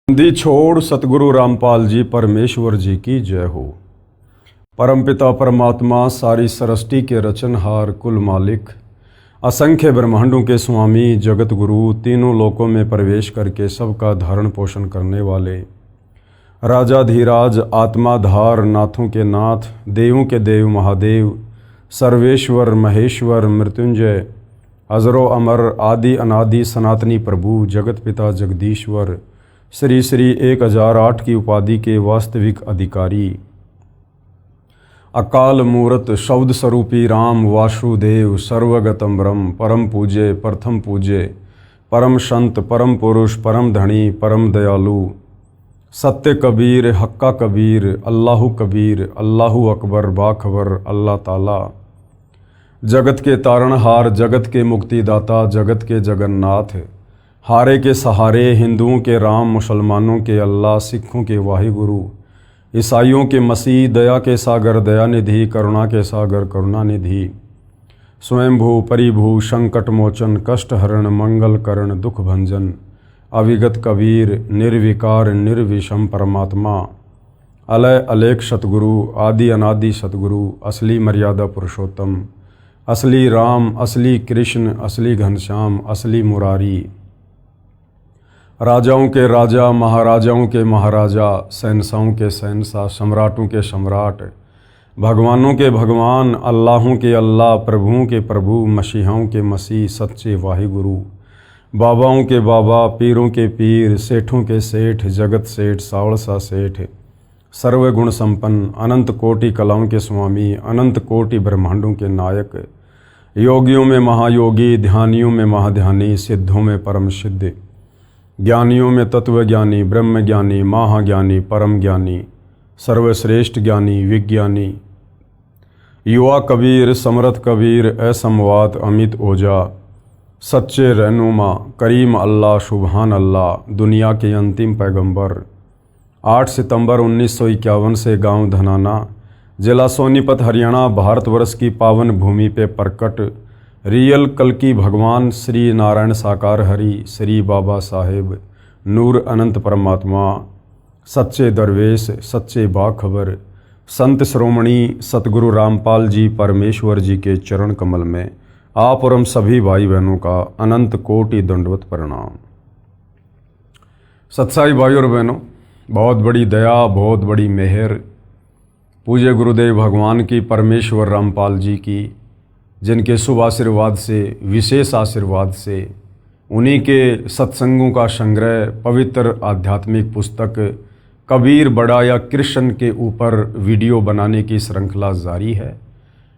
दी छोड़ सतगुरु रामपाल जी परमेश्वर जी की जय हो। परमपिता परमात्मा सारी सृष्टि के रचनहार कुल मालिक असंख्य ब्रह्मांडों के स्वामी जगत गुरु तीनों लोकों में प्रवेश करके सबका धारण पोषण करने वाले राजाधीराज आत्माधार नाथों के नाथ देवों के देव महादेव सर्वेश्वर महेश्वर मृत्युंजय अजरो अमर आदि अनादि सनातनी प्रभु जगत पिता जगदीश्वर श्री श्री 1008 की उपाधि के वास्तविक अधिकारी अकाल मूर्त शब्द स्वरूपी राम वासुदेव सर्वगतम ब्रह्म परम पूज्य प्रथम पूज्य परम संत परम पुरुष परम धनी परम दयालु सत्य कबीर हक्का कबीर अल्लाहु कबीर अल्लाहु अकबर बाखबर अल्लाह ताला जगत के तारणहार जगत के मुक्तिदाता जगत के जगन्नाथ हारे के सहारे हिंदुओं के राम मुसलमानों के अल्लाह सिखों के वाहिगुरु ईसाइयों के मसीह दया के सागर दयानिधि करुणा के सागर करुणानिधि स्वयंभू परिभू संकट मोचन कष्ट हरण मंगल करण दुख भंजन अविगत कबीर निर्विकार निर्विषम परमात्मा अलय अलेख सतगुरु आदि अनादि सतगुरु असली मर्यादा पुरुषोत्तम असली राम असली कृष्ण असली घनश्याम असली मुरारी राजाओं के राजा महाराजाओं के महाराजा शहंशाहों के शहंशाह सम्राटों के सम्राट भगवानों के भगवान अल्लाहों के अल्लाह प्रभुओं के प्रभु मसीहाओं के मसीह सच्चे वाहिगुरु बाबाओं के बाबा पीरों के पीर सेठों के सेठ जगत सेठ सावड़सा सेठ सर्वगुण संपन्न अनंत कोटि कलाओं के स्वामी अनंत कोटि ब्रह्मांडों के नायक योगियों में महायोगी ध्यानियों में महाध्यानी सिद्धों में परम सिद्ध ज्ञानियों में तत्वज्ञानी ब्रह्मज्ञानी महाज्ञानी परम ज्ञानी सर्वश्रेष्ठ ज्ञानी विज्ञानी युवा कबीर समर्थ कबीर असमवात अमित ओझा सच्चे रहनुमा करीम अल्लाह सुबहान अल्लाह दुनिया के अंतिम पैगंबर 8 सितंबर 1951 से गांव धनाना जिला सोनीपत हरियाणा भारतवर्ष की पावन भूमि पे प्रकट रियल कल्कि भगवान श्री नारायण साकार हरि श्री बाबा साहेब नूर अनंत परमात्मा सच्चे दरवेश सच्चे बाखबर संत श्रोमणी सतगुरु रामपाल जी परमेश्वर जी के चरण कमल में आप और हम सभी भाई बहनों का अनंत कोटि दंडवत प्रणाम। सत्साई भाई और बहनों, बहुत बड़ी दया बहुत बड़ी मेहर पूज्य गुरुदेव भगवान की परमेश्वर रामपाल जी की, जिनके शुभ आशीर्वाद से विशेष आशीर्वाद से उन्हीं के सत्संगों का संग्रह पवित्र आध्यात्मिक पुस्तक कबीर बड़ा या कृष्ण के ऊपर वीडियो बनाने की श्रृंखला जारी है।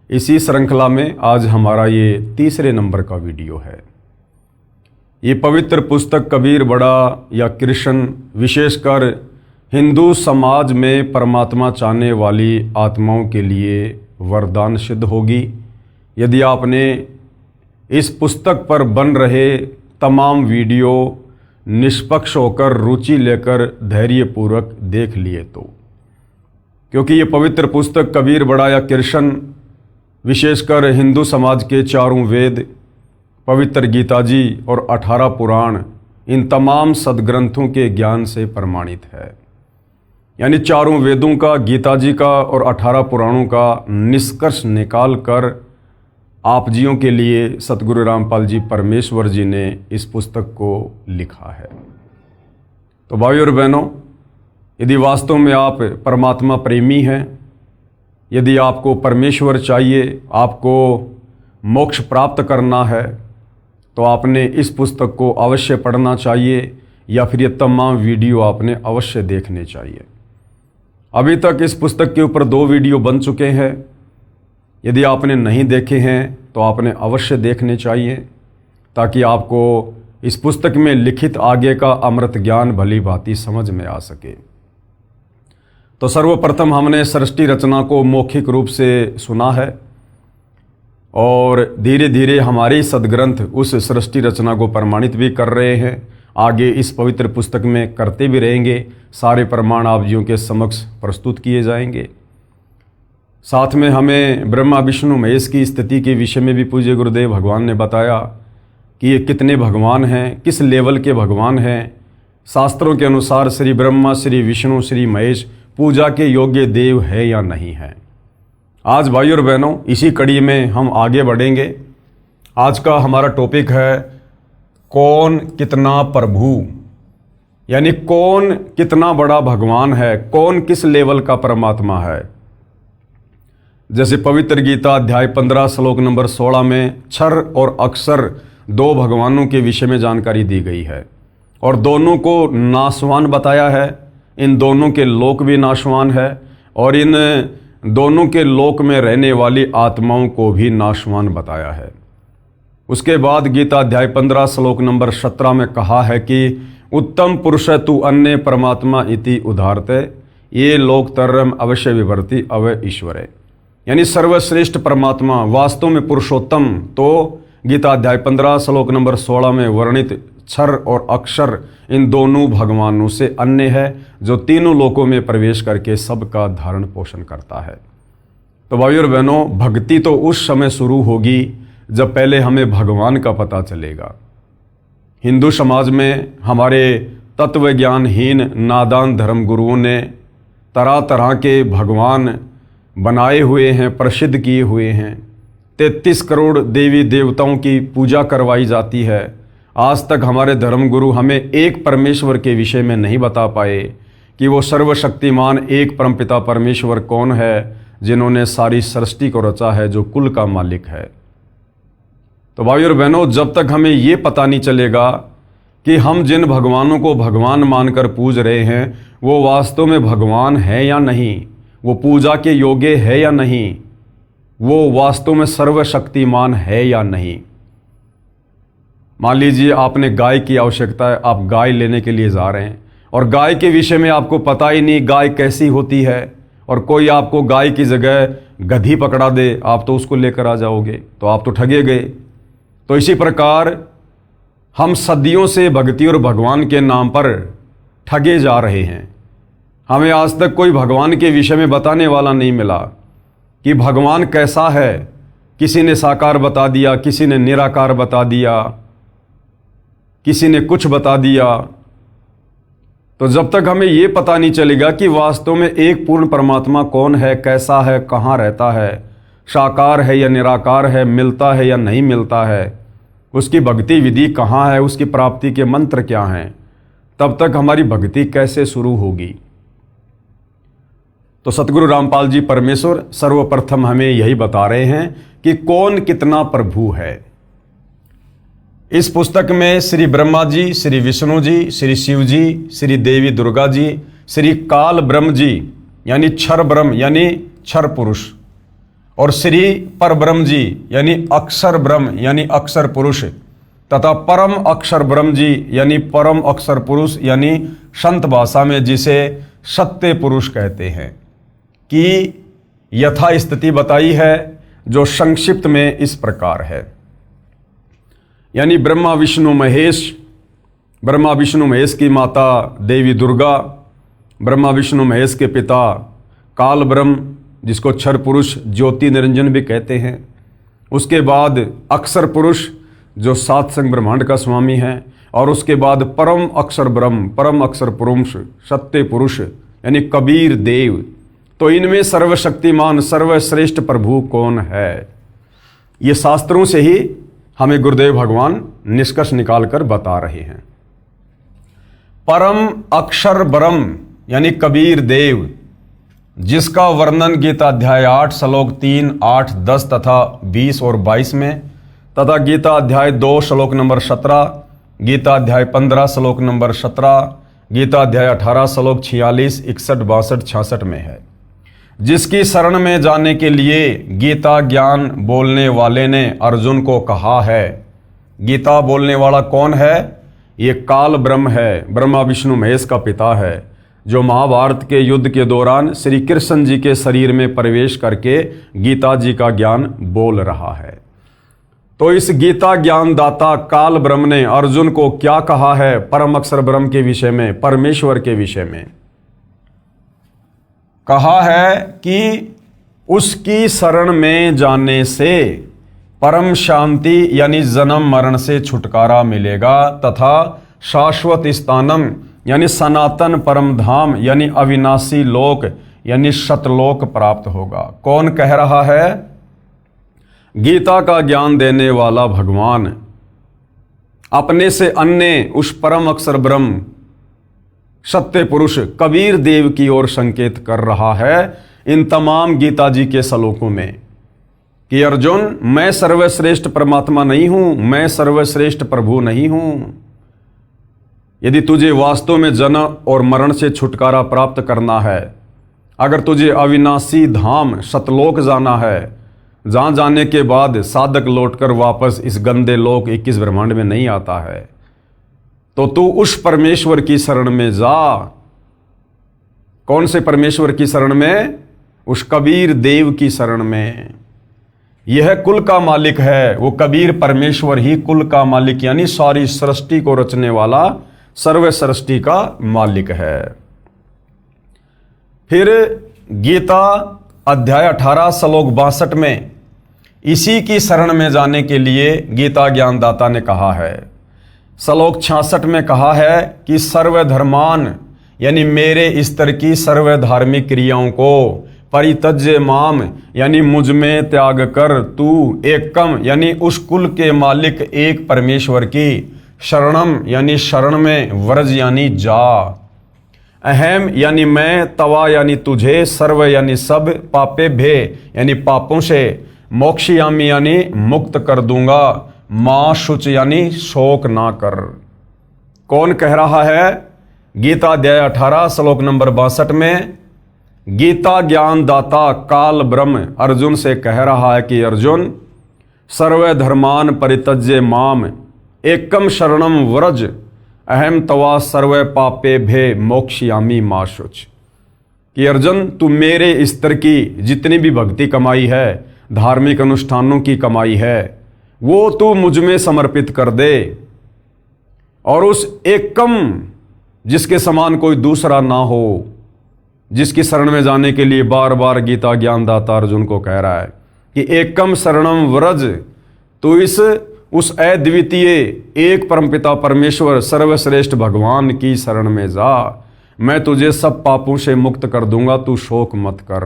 इसी श्रृंखला में आज हमारा ये तीसरे नंबर का वीडियो है। ये पवित्र पुस्तक कबीर बड़ा या कृष्ण विशेषकर हिंदू समाज में परमात्मा चाहने वाली आत्माओं के लिए वरदान सिद्ध होगी यदि आपने इस पुस्तक पर बन रहे तमाम वीडियो निष्पक्ष होकर रुचि लेकर धैर्यपूर्वक देख लिए तो, क्योंकि ये पवित्र पुस्तक कबीर बड़ा या कृष्ण विशेषकर हिंदू समाज के चारों वेद पवित्र गीता जी और 18 पुराण इन तमाम सदग्रंथों के ज्ञान से प्रमाणित है। यानी चारों वेदों का गीता जी का और 18 पुराणों का निष्कर्ष निकाल कर आप जियों के लिए सतगुरु रामपाल जी परमेश्वर जी ने इस पुस्तक को लिखा है। तो भाई और बहनों, यदि वास्तव में आप परमात्मा प्रेमी हैं, यदि आपको परमेश्वर चाहिए, आपको मोक्ष प्राप्त करना है, तो आपने इस पुस्तक को अवश्य पढ़ना चाहिए या फिर ये तमाम वीडियो आपने अवश्य देखने चाहिए। अभी तक इस पुस्तक के ऊपर 2 वीडियो बन चुके हैं। यदि आपने नहीं देखे हैं तो आपने अवश्य देखने चाहिए ताकि आपको इस पुस्तक में लिखित आगे का अमृत ज्ञान भली भांति समझ में आ सके। तो सर्वप्रथम हमने सृष्टि रचना को मौखिक रूप से सुना है और धीरे धीरे हमारे सदग्रंथ उस सृष्टि रचना को प्रमाणित भी कर रहे हैं। आगे इस पवित्र पुस्तक में करते भी रहेंगे। सारे प्रमाण आप जियों के समक्ष प्रस्तुत किए जाएंगे। साथ में हमें ब्रह्मा विष्णु महेश की स्थिति के विषय में भी पूज्य गुरुदेव भगवान ने बताया कि ये कितने भगवान हैं, किस लेवल के भगवान हैं, शास्त्रों के अनुसार श्री ब्रह्मा, श्री विष्णु, श्री महेश पूजा के योग्य देव है या नहीं है। आज भाई और बहनों, इसी कड़ी में हम आगे बढ़ेंगे। आज का हमारा टॉपिक है कौन कितना प्रभु, यानी कौन कितना बड़ा भगवान है, कौन किस लेवल का परमात्मा है। जैसे पवित्र गीता अध्याय 15 श्लोक नंबर 16 में क्षर और अक्षर दो भगवानों के विषय में जानकारी दी गई है और दोनों को नाशवान बताया है। इन दोनों के लोक भी नाशवान है और इन दोनों के लोक में रहने वाली आत्माओं को भी नाशवान बताया है। उसके बाद गीता अध्याय 15 श्लोक नंबर 17 में कहा है कि उत्तम पुरुष तु अन्य परमात्मा इति उदारते ये लोकतरम अवश्य विवर्ति अवय ईश्वरे, यानी सर्वश्रेष्ठ परमात्मा वास्तव में पुरुषोत्तम तो गीता अध्याय 15 श्लोक नंबर 16 में वर्णित क्षर और अक्षर इन दोनों भगवानों से अन्य है, जो तीनों लोकों में प्रवेश करके सबका धारण पोषण करता है। तो भाई और बहनों, भक्ति तो उस समय शुरू होगी जब पहले हमें भगवान का पता चलेगा। हिंदू समाज में हमारे तत्व ज्ञानहीन नादान धर्म गुरुओं ने तरह तरह के भगवान बनाए हुए हैं, प्रसिद्ध किए हुए हैं। 33 करोड़ देवी देवताओं की पूजा करवाई जाती है। आज तक हमारे धर्मगुरु हमें एक परमेश्वर के विषय में नहीं बता पाए कि वो सर्वशक्तिमान एक परमपिता परमेश्वर कौन है, जिन्होंने सारी सृष्टि को रचा है, जो कुल का मालिक है। तो भाई और बहनों, जब तक हमें ये पता नहीं चलेगा कि हम जिन भगवानों को भगवान मानकर पूज रहे हैं वो वास्तव में भगवान है या नहीं, वो पूजा के योग्य है या नहीं, वो वास्तव में सर्वशक्तिमान है या नहीं। मान लीजिए आपने गाय की आवश्यकता है, आप गाय लेने के लिए जा रहे हैं और गाय के विषय में आपको पता ही नहीं गाय कैसी होती है, और कोई आपको गाय की जगह गधी पकड़ा दे, आप तो उसको लेकर आ जाओगे, तो आप तो ठगे गए। तो इसी प्रकार हम सदियों से भक्ति और भगवान के नाम पर ठगे जा रहे हैं। हमें आज तक कोई भगवान के विषय में बताने वाला नहीं मिला कि भगवान कैसा है। किसी ने साकार बता दिया, किसी ने निराकार बता दिया, किसी ने कुछ बता दिया। तो जब तक हमें ये पता नहीं चलेगा कि वास्तव में एक पूर्ण परमात्मा कौन है, कैसा है, कहाँ रहता है, साकार है या निराकार है, मिलता है या नहीं मिलता है, उसकी भक्ति विधि कहाँ है, उसकी प्राप्ति के मंत्र क्या हैं, तब तक हमारी भक्ति कैसे शुरू होगी। तो सतगुरु रामपाल जी परमेश्वर सर्वप्रथम हमें यही बता रहे हैं कि कौन कितना प्रभु है। इस पुस्तक में श्री ब्रह्मा जी, श्री विष्णु जी, श्री शिव जी, श्री देवी दुर्गा जी, श्री काल ब्रह्म जी यानी क्षर ब्रह्म यानी क्षर पुरुष, और श्री पर ब्रह्म जी यानी अक्षर ब्रह्म यानी अक्षर पुरुष, तथा परम अक्षर ब्रह्म जी यानी परम अक्षर पुरुष यानी संत भाषा में जिसे सत्य पुरुष कहते हैं, की यथा स्थिति बताई है, जो संक्षिप्त में इस प्रकार है। यानी ब्रह्मा विष्णु महेश, ब्रह्मा विष्णु महेश की माता देवी दुर्गा, ब्रह्मा विष्णु महेश के पिता काल ब्रह्म जिसको क्षर पुरुष ज्योति निरंजन भी कहते हैं, उसके बाद अक्षर पुरुष जो सात संग ब्रह्मांड का स्वामी है, और उसके बाद परम अक्षर ब्रह्म, परम अक्षर पुरुष, सत्य पुरुष यानी कबीर देव। तो इनमें सर्वशक्तिमान सर्वश्रेष्ठ प्रभु कौन है, ये शास्त्रों से ही हमें गुरुदेव भगवान निष्कर्ष निकालकर बता रहे हैं। परम अक्षर ब्रह्म यानी कबीर देव, जिसका वर्णन गीता अध्याय 8 श्लोक 3, 8, 10 तथा 20 और 22 में, तथा गीता अध्याय 2 श्लोक नंबर 17, गीता अध्याय 15 श्लोक नंबर 17, गीता अध्याय 18 श्लोक 46, 61, 62, 66 में है। जिसकी शरण में जाने के लिए गीता ज्ञान बोलने वाले ने अर्जुन को कहा है। गीता बोलने वाला कौन है? ये काल ब्रह्म है, ब्रह्मा विष्णु महेश का पिता है, जो महाभारत के युद्ध के दौरान श्री कृष्ण जी के शरीर में प्रवेश करके गीता जी का ज्ञान बोल रहा है। तो इस गीता ज्ञान दाता काल ब्रह्म ने अर्जुन को क्या कहा है परम अक्षर ब्रह्म के विषय में, परमेश्वर के विषय में? कहा है कि उसकी शरण में जाने से परम शांति यानी जन्म मरण से छुटकारा मिलेगा तथा शाश्वत स्थानम यानी सनातन परम धाम यानी अविनाशी लोक यानी सतलोक प्राप्त होगा। कौन कह रहा है? गीता का ज्ञान देने वाला भगवान अपने से अन्य उस परम अक्षर ब्रह्म सत्य पुरुष कबीर देव की ओर संकेत कर रहा है इन तमाम गीता जी के श्लोकों में कि अर्जुन, मैं सर्वश्रेष्ठ परमात्मा नहीं हूं, मैं सर्वश्रेष्ठ प्रभु नहीं हूं। यदि तुझे वास्तव में जन्म और मरण से छुटकारा प्राप्त करना है, अगर तुझे अविनाशी धाम सतलोक जाना है, जहां जाने के बाद साधक लौटकर वापस इस गंदे लोक 21 ब्रह्मांड में नहीं आता है, तो तू उस परमेश्वर की शरण में जा। कौन से परमेश्वर की शरण में? उस कबीर देव की शरण में। यह कुल का मालिक है, वो कबीर परमेश्वर ही कुल का मालिक यानी सारी सृष्टि को रचने वाला सर्व सृष्टि का मालिक है। फिर गीता अध्याय 18 श्लोक 62 में इसी की शरण में जाने के लिए गीता ज्ञानदाता ने कहा है। श्लोक 66 में कहा है कि सर्वधर्मान यानी मेरे स्तर की सर्व धार्मिक क्रियाओं को परित्यज्य माम यानी मुझ में त्याग कर तू एकम यानी उस कुल के मालिक एक परमेश्वर की शरणम यानी शरण में व्रज यानी जा। अहम यानी मैं, तवा यानी तुझे, सर्व यानी सब, पापे भे यानी पापों से, मोक्षयामी यानी मुक्त कर दूंगा, मां शुच यानी शोक ना कर। कौन कह रहा है? गीता अध्याय 18 श्लोक नंबर 62 में गीता ज्ञानदाता काल ब्रह्म अर्जुन से कह रहा है कि अर्जुन, सर्वधर्मान परित्यज्य माम एकम शरणम व्रज अहम तवा सर्व पापे भे मोक्षयामी मा शुच। कि अर्जुन, तू मेरे स्तर की जितनी भी भक्ति कमाई है, धार्मिक अनुष्ठानों की कमाई है, वो तू मुझ में समर्पित कर दे और उस एकम जिसके समान कोई दूसरा ना हो, जिसकी शरण में जाने के लिए बार बार गीता ज्ञानदाता अर्जुन को कह रहा है कि एकम शरणम व्रज, तो उस अद्वितीय एक परमपिता परमेश्वर सर्वश्रेष्ठ भगवान की शरण में जा। मैं तुझे सब पापों से मुक्त कर दूंगा, तू शोक मत कर।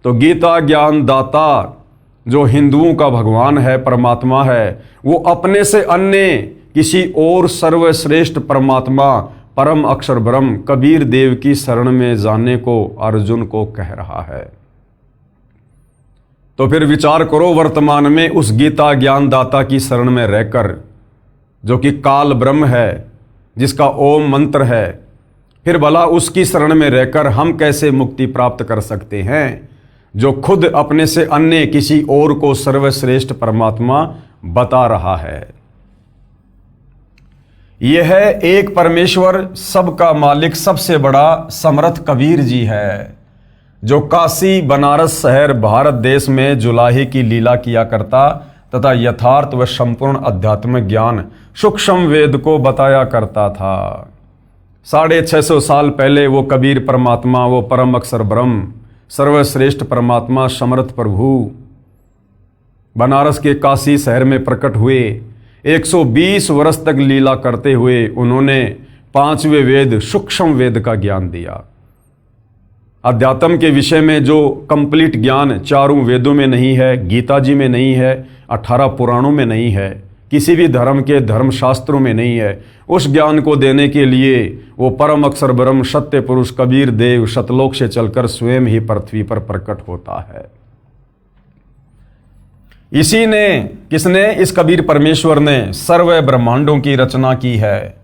तो गीता ज्ञानदाता जो हिंदुओं का भगवान है, परमात्मा है, वो अपने से अन्य किसी और सर्वश्रेष्ठ परमात्मा परम अक्षर ब्रह्म कबीर देव की शरण में जाने को अर्जुन को कह रहा है। तो फिर विचार करो, वर्तमान में उस गीता ज्ञानदाता की शरण में रहकर, जो कि काल ब्रह्म है, जिसका ओम मंत्र है, फिर भला उसकी शरण में रहकर हम कैसे मुक्ति प्राप्त कर सकते हैं, जो खुद अपने से अन्य किसी और को सर्वश्रेष्ठ परमात्मा बता रहा है। यह एक परमेश्वर सबका मालिक सबसे बड़ा समर्थ कबीर जी है, जो काशी बनारस शहर भारत देश में जुलाहे की लीला किया करता तथा यथार्थ व संपूर्ण आध्यात्मिक ज्ञान सूक्ष्म वेद को बताया करता था। 650 साल पहले वो कबीर परमात्मा, वो परम अक्षर ब्रह्म, सर्वश्रेष्ठ परमात्मा समर्थ प्रभु बनारस के काशी शहर में प्रकट हुए। 120 वर्ष तक लीला करते हुए उन्होंने 5वें वेद सूक्ष्म वेद का ज्ञान दिया। अध्यात्म के विषय में जो कंप्लीट ज्ञान चारों वेदों में नहीं है, गीता जी में नहीं है, 18 पुराणों में नहीं है, किसी भी धर्म के धर्मशास्त्रों में नहीं है, उस ज्ञान को देने के लिए वो परम अक्षर ब्रह्म सत्य पुरुष कबीर देव सतलोक से चलकर स्वयं ही पृथ्वी पर प्रकट होता है। इसी ने, किसने? इस कबीर परमेश्वर ने सर्व ब्रह्मांडों की रचना की है।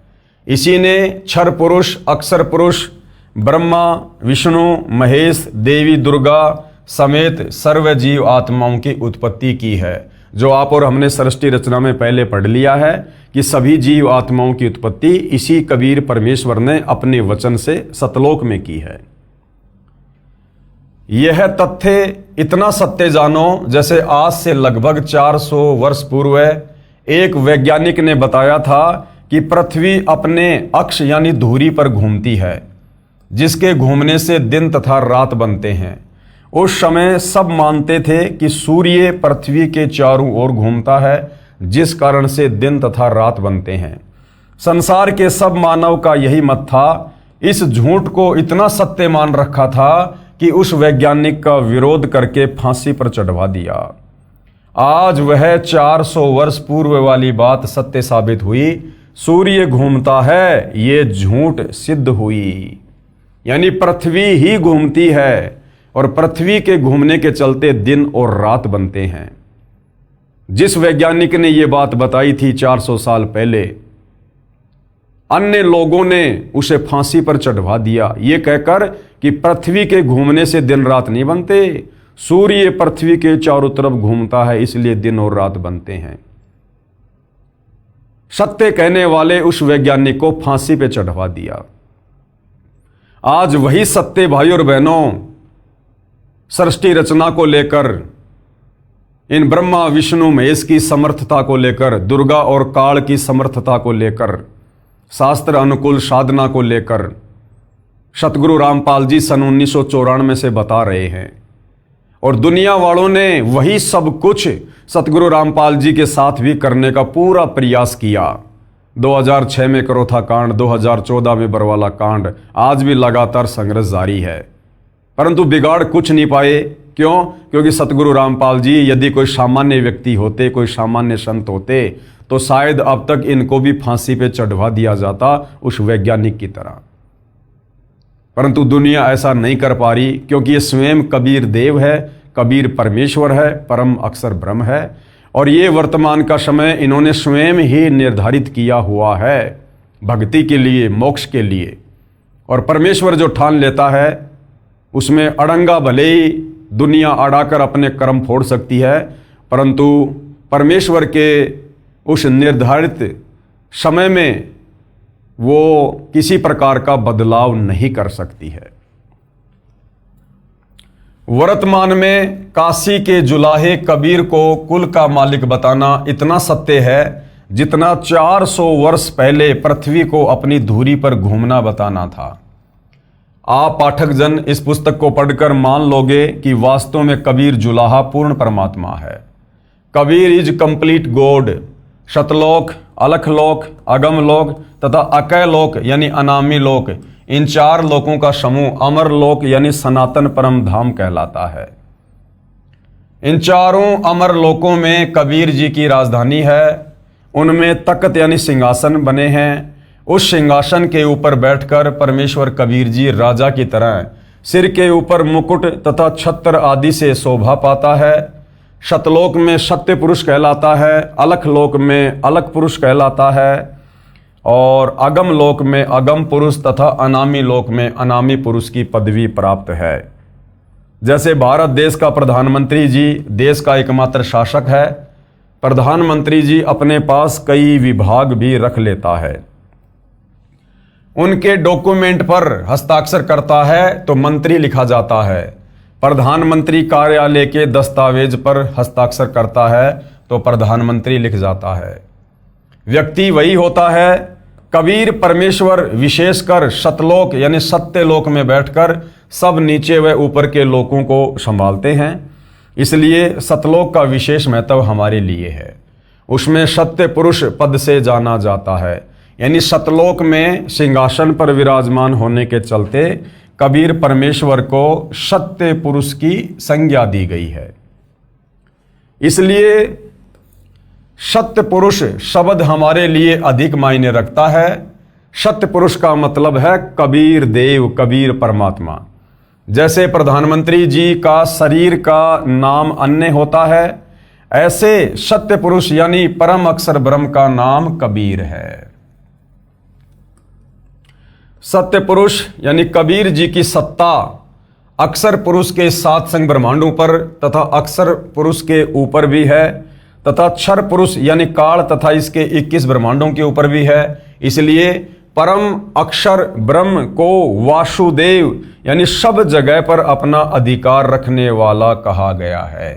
इसी ने क्षर पुरुष, अक्षर पुरुष, ब्रह्मा, विष्णु, महेश, देवी दुर्गा समेत सर्व जीव आत्माओं की उत्पत्ति की है, जो आप और हमने सृष्टि रचना में पहले पढ़ लिया है कि सभी जीव आत्माओं की उत्पत्ति इसी कबीर परमेश्वर ने अपने वचन से सतलोक में की है। यह तथ्य इतना सत्य जानो जैसे आज से लगभग 400 वर्ष पूर्व एक वैज्ञानिक ने बताया था कि पृथ्वी अपने अक्ष यानी धुरी पर घूमती है, जिसके घूमने से दिन तथा रात बनते हैं। उस समय सब मानते थे कि सूर्य पृथ्वी के चारों ओर घूमता है, जिस कारण से दिन तथा रात बनते हैं। संसार के सब मानव का यही मत था इस झूठ को इतना सत्य मान रखा था कि उस वैज्ञानिक का विरोध करके फांसी पर चढ़वा दिया। आज वह 400 वर्ष पूर्व वाली बात सत्य साबित हुई। सूर्य घूमता है, ये झूठ सिद्ध हुई। यानी पृथ्वी ही घूमती है और पृथ्वी के घूमने के चलते दिन और रात बनते हैं। जिस वैज्ञानिक ने यह बात बताई थी 400 साल पहले, अन्य लोगों ने उसे फांसी पर चढ़वा दिया, ये कहकर कि पृथ्वी के घूमने से दिन रात नहीं बनते, सूर्य पृथ्वी के चारों तरफ घूमता है इसलिए दिन और रात बनते हैं। सत्य कहने वाले उस वैज्ञानिक को फांसी पे चढ़वा दिया। आज वही सत्य भाई और बहनों सृष्टि रचना को लेकर, इन ब्रह्मा विष्णु महेश की समर्थता को लेकर, दुर्गा और काल की समर्थता को लेकर, शास्त्र अनुकूल साधना को लेकर सतगुरु रामपाल जी सन 1994 से बता रहे हैं। और दुनिया वालों ने वही सब कुछ सतगुरु रामपाल जी के साथ भी करने का पूरा प्रयास किया। 2006 में करोथा कांड, 2014 में बरवाला कांड, आज भी लगातार संघर्ष जारी है, परंतु बिगाड़ कुछ नहीं पाए। क्यों? क्योंकि सतगुरु रामपाल जी यदि कोई सामान्य व्यक्ति होते, कोई सामान्य संत होते, तो शायद अब तक इनको भी फांसी पे चढ़वा दिया जाता उस वैज्ञानिक की तरह। परंतु दुनिया ऐसा नहीं कर पा रही, क्योंकि ये स्वयं कबीर देव है, कबीर परमेश्वर है, परम अक्षर ब्रह्म है, और ये वर्तमान का समय इन्होंने स्वयं ही निर्धारित किया हुआ है भक्ति के लिए, मोक्ष के लिए। और परमेश्वर जो ठान लेता है उसमें अड़ंगा भले ही दुनिया अड़ाकर अपने कर्म फोड़ सकती है, परंतु परमेश्वर के उस निर्धारित समय में वो किसी प्रकार का बदलाव नहीं कर सकती है। वर्तमान में काशी के जुलाहे कबीर को कुल का मालिक बताना इतना सत्य है जितना 400 वर्ष पहले पृथ्वी को अपनी धुरी पर घूमना बताना था। आप पाठक जन इस पुस्तक को पढ़कर मान लोगे कि वास्तव में कबीर जुलाहा पूर्ण परमात्मा है। Kabir is complete God. शतलोक, अलखलोक, अगमलोक तथा अकैलोक यानी अनामी लोक, इन 4 लोकों का समूह अमर लोक यानी सनातन परम धाम कहलाता है। इन चारों अमर लोकों में कबीर जी की राजधानी है। उनमें तख्त यानी सिंहासन बने हैं। उस सिंहासन के ऊपर बैठकर परमेश्वर कबीर जी राजा की तरह सिर के ऊपर मुकुट तथा छत्र आदि से शोभा पाता है। शतलोक में सत्य पुरुष कहलाता है, अलख लोक में अलख पुरुष कहलाता है, और अगम लोक में अगम पुरुष तथा अनामी लोक में अनामी पुरुष की पदवी प्राप्त है। जैसे भारत देश का प्रधानमंत्री जी देश का एकमात्र शासक है, प्रधानमंत्री जी अपने पास कई विभाग भी रख लेता है। उनके डॉक्यूमेंट पर हस्ताक्षर करता है तो मंत्री लिखा जाता है। प्रधानमंत्री कार्यालय के दस्तावेज पर हस्ताक्षर करता है तो प्रधानमंत्री लिख जाता है। व्यक्ति वही होता है। कबीर परमेश्वर विशेषकर सतलोक यानी सत्य लोक में बैठकर सब नीचे व ऊपर के लोकों को संभालते हैं। इसलिए सतलोक का विशेष महत्व हमारे लिए है। उसमें सत्य पुरुष पद से जाना जाता है, यानी सतलोक में सिंहासन पर विराजमान होने के चलते कबीर परमेश्वर को सत्य पुरुष की संज्ञा दी गई है। इसलिए सत्य पुरुष शब्द हमारे लिए अधिक मायने रखता है। सत्य पुरुष का मतलब है कबीर देव, कबीर परमात्मा। जैसे प्रधानमंत्री जी का शरीर का नाम अन्य होता है, ऐसे सत्य पुरुष यानी परम अक्षर ब्रह्म का नाम कबीर है। सत्य पुरुष यानी कबीर जी की सत्ता अक्षर पुरुष के 7 संग ब्रह्मांडों पर तथा अक्षर पुरुष के ऊपर भी है, तथा क्षर पुरुष यानी काल तथा इसके 21 ब्रह्मांडों के ऊपर भी है। इसलिए परम अक्षर ब्रह्म को वासुदेव यानी सब जगह पर अपना अधिकार रखने वाला कहा गया है।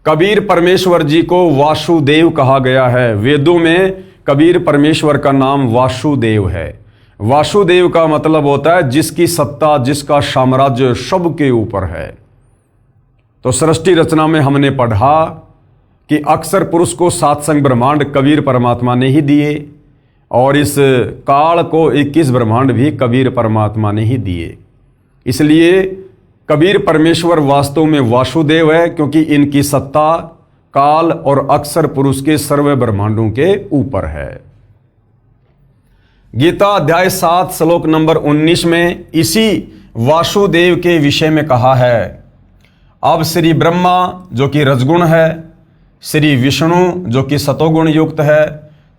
कबीर परमेश्वर जी को वासुदेव कहा गया है। वेदों में कबीर परमेश्वर का नाम वासुदेव है। वासुदेव का मतलब होता है जिसकी सत्ता, जिसका साम्राज्य सबके ऊपर है। तो सृष्टि रचना में हमने पढ़ा कि अक्षर पुरुष को 7 संग ब्रह्मांड कबीर परमात्मा ने ही दिए, और इस काल को 21 ब्रह्मांड भी कबीर परमात्मा ने ही दिए। इसलिए कबीर परमेश्वर वास्तव में वासुदेव है, क्योंकि इनकी सत्ता काल और अक्षर पुरुष के सर्व ब्रह्मांडों के ऊपर है। गीता अध्याय 7 श्लोक नंबर 19 में इसी वासुदेव के विषय में कहा है। अब श्री ब्रह्मा जो कि रजगुण है, श्री विष्णु जो कि सतोगुण युक्त है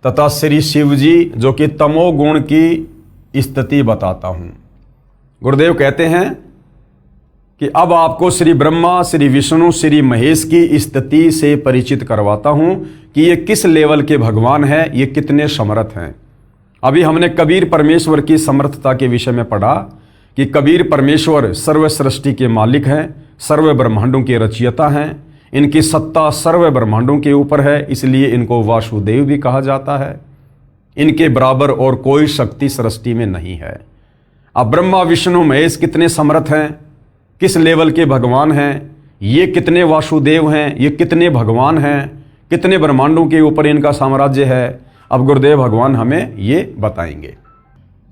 तथा श्री शिव जी जो कि तमोगुण की स्थिति बताता हूं। गुरुदेव कहते हैं कि अब आपको श्री ब्रह्मा, श्री विष्णु, श्री महेश की स्थिति से परिचित करवाता हूं कि ये किस लेवल के भगवान हैं, ये कितने समर्थ हैं। अभी हमने कबीर परमेश्वर की समर्थता के विषय में पढ़ा कि कबीर परमेश्वर सर्व सृष्टि के मालिक हैं, सर्व ब्रह्मांडों के रचयिता हैं, इनकी सत्ता सर्व ब्रह्मांडों के ऊपर है, इसलिए इनको वासुदेव भी कहा जाता है। इनके बराबर और कोई शक्ति सृष्टि में नहीं है। अब ब्रह्मा विष्णु महेश कितने समर्थ हैं, किस लेवल के भगवान हैं, ये कितने वासुदेव हैं, ये कितने भगवान हैं, कितने ब्रह्मांडों के ऊपर इनका साम्राज्य है, अब गुरुदेव भगवान हमें ये बताएंगे।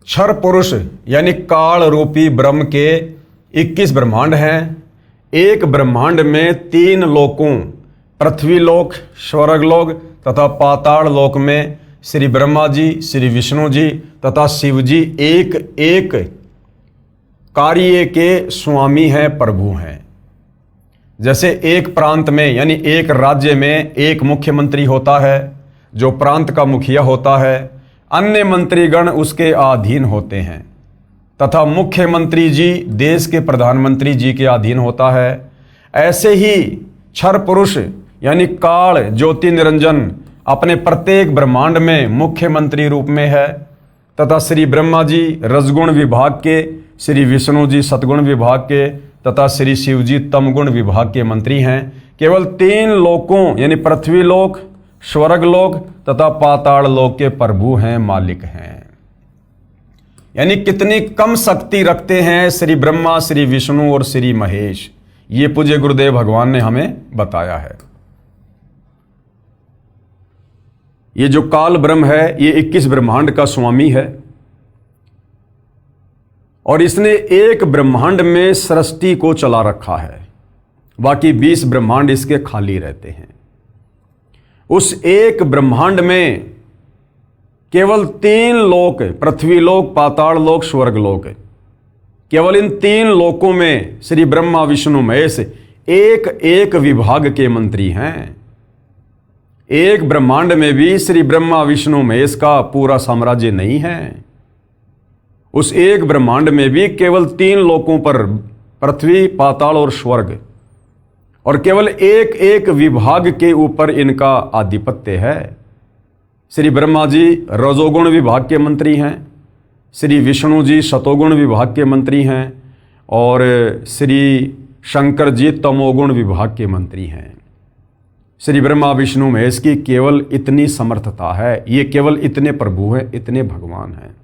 क्षर पुरुष यानी काल रूपी ब्रह्म के 21 ब्रह्मांड हैं। एक ब्रह्मांड में 3 लोकों पृथ्वी लोक, स्वर्ग लोक तथा पाताल लोक में श्री ब्रह्मा जी, श्री विष्णु जी तथा शिव जी एक एक कार्य के स्वामी हैं, प्रभु हैं। जैसे एक प्रांत में यानी एक राज्य में एक मुख्यमंत्री होता है जो प्रांत का मुखिया होता है, अन्य मंत्रीगण उसके अधीन होते हैं तथा मुख्यमंत्री जी देश के प्रधानमंत्री जी के अधीन होता है। ऐसे ही क्षर पुरुष यानी काल ज्योति निरंजन अपने प्रत्येक ब्रह्मांड में मुख्यमंत्री रूप में है तथा श्री ब्रह्मा जी रजगुण विभाग के, श्री विष्णु जी सतगुण विभाग के तथा श्री शिव जी तमगुण विभाग के मंत्री हैं। केवल 3 लोकों यानी पृथ्वी लोक, स्वर्ग लोक तथा पाताल लोक के प्रभु हैं, मालिक हैं। यानी कितनी कम शक्ति रखते हैं श्री ब्रह्मा, श्री विष्णु और श्री महेश, ये पूज्य गुरुदेव भगवान ने हमें बताया है। ये जो काल ब्रह्म है ये 21 ब्रह्मांड का स्वामी है और इसने एक ब्रह्मांड में सृष्टि को चला रखा है, बाकी 20 ब्रह्मांड इसके खाली रहते हैं। उस एक ब्रह्मांड में केवल 3 लोक, पृथ्वी लोक, पाताल लोक, स्वर्ग लोक, केवल इन 3 लोकों में श्री ब्रह्मा विष्णु महेश एक एक विभाग के मंत्री हैं। एक ब्रह्मांड में भी श्री ब्रह्मा विष्णु महेश का पूरा साम्राज्य नहीं है। उस एक ब्रह्मांड में भी केवल 3 लोकों पर पृथ्वी, पाताल और स्वर्ग, और केवल एक एक विभाग के ऊपर इनका आधिपत्य है। श्री ब्रह्मा जी रजोगुण विभाग के मंत्री हैं, श्री विष्णु जी सतोगुण विभाग के मंत्री हैं और श्री शंकर जी तमोगुण विभाग के मंत्री हैं। श्री ब्रह्मा विष्णु महेश की केवल इतनी समर्थता है, ये केवल इतने प्रभु हैं, इतने भगवान हैं।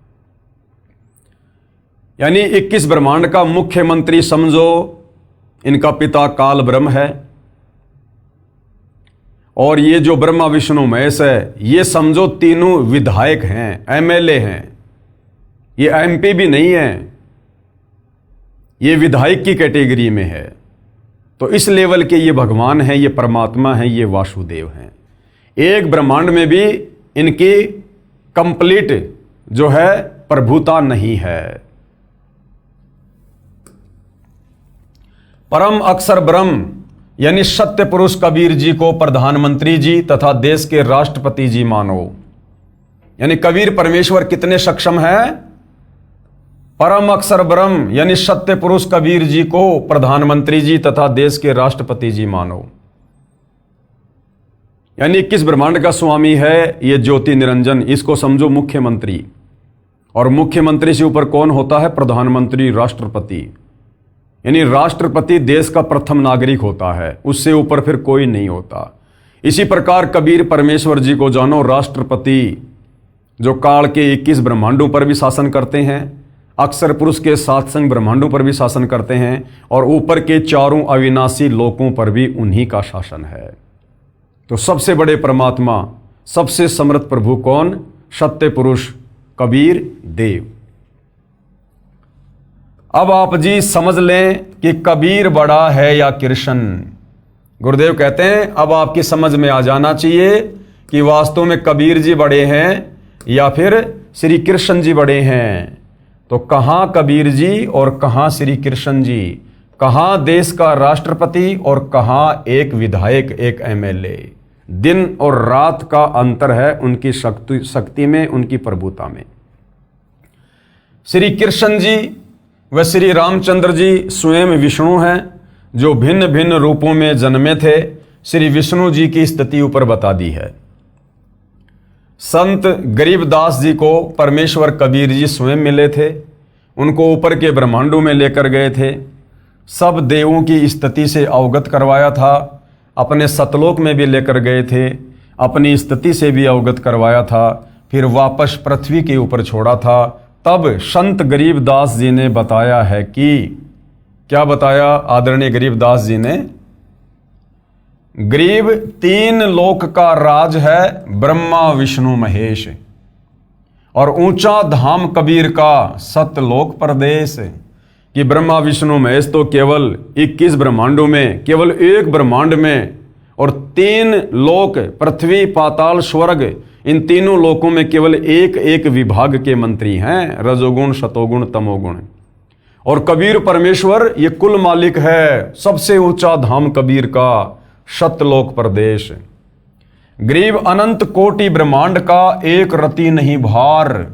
यानी 21 ब्रह्मांड का मुख्यमंत्री समझो इनका पिता काल ब्रह्म है और ये जो ब्रह्मा विष्णु महेश है ये समझो तीनों विधायक हैं, एमएलए हैं, ये एमपी भी नहीं है, ये विधायक की कैटेगरी में है। तो इस लेवल के ये भगवान हैं, ये परमात्मा हैं, ये वासुदेव हैं। एक ब्रह्मांड में भी इनकी कंप्लीट जो है प्रभुता नहीं है। परम अक्षर ब्रह्म यानी सत्य पुरुष कबीर जी को प्रधानमंत्री जी तथा देश के राष्ट्रपति जी मानो। यानी कबीर परमेश्वर कितने सक्षम हैं? परम अक्षर ब्रह्म यानी सत्य पुरुष कबीर जी को प्रधानमंत्री जी तथा देश के राष्ट्रपति जी मानो। यानी 21 ब्रह्मांड का स्वामी है ये ज्योति निरंजन, इसको समझो मुख्यमंत्री। और मुख्यमंत्री से ऊपर कौन होता है? प्रधानमंत्री, राष्ट्रपति। यानी राष्ट्रपति देश का प्रथम नागरिक होता है, उससे ऊपर फिर कोई नहीं होता। इसी प्रकार कबीर परमेश्वर जी को जानो राष्ट्रपति, जो काल के 21 ब्रह्मांडों पर भी शासन करते हैं, अक्षर पुरुष के 7 संग ब्रह्मांडों पर भी शासन करते हैं और ऊपर के 4 अविनाशी लोकों पर भी उन्हीं का शासन है। तो सबसे बड़े परमात्मा, सबसे समर्थ प्रभु कौन? सत्य पुरुष कबीर देव। अब आप जी समझ लें कि कबीर बड़ा है या कृष्ण। गुरुदेव कहते हैं अब आपकी समझ में आ जाना चाहिए कि वास्तव में कबीर जी बड़े हैं या फिर श्री कृष्ण जी बड़े हैं। तो कहाँ कबीर जी और कहाँ श्री कृष्ण जी, कहाँ देश का राष्ट्रपति और कहाँ एक विधायक, एक एमएलए। दिन और रात का अंतर है उनकी शक्ति में, उनकी प्रभुता में। श्री कृष्ण जी व श्री रामचंद्र जी स्वयं विष्णु हैं जो भिन्न भिन्न रूपों में जन्मे थे। श्री विष्णु जी की स्थिति ऊपर बता दी है। संत गरीबदास जी को परमेश्वर कबीर जी स्वयं मिले थे, उनको ऊपर के ब्रह्मांडों में लेकर गए थे, सब देवों की स्थिति से अवगत करवाया था, अपने सतलोक में भी लेकर गए थे, अपनी स्थिति से भी अवगत करवाया था, फिर वापस पृथ्वी के ऊपर छोड़ा था। तब संत गरीबदास जी ने बताया है कि क्या बताया आदरणीय गरीबदास जी ने? गरीब तीन लोक का राज है ब्रह्मा विष्णु महेश, और ऊंचा धाम कबीर का सतलोक प्रदेश। कि ब्रह्मा विष्णु महेश तो केवल 21 ब्रह्मांडों में, केवल एक ब्रह्मांड में, और तीन लोक पृथ्वी पाताल स्वर्ग, इन तीनों लोकों में केवल एक एक विभाग के मंत्री हैं, रजोगुण सतोगुण तमोगुण। और कबीर परमेश्वर ये कुल मालिक है, सबसे ऊंचा धाम कबीर का सतलोक प्रदेश। गरीब अनंत कोटि ब्रह्मांड का एक रति नहीं भार,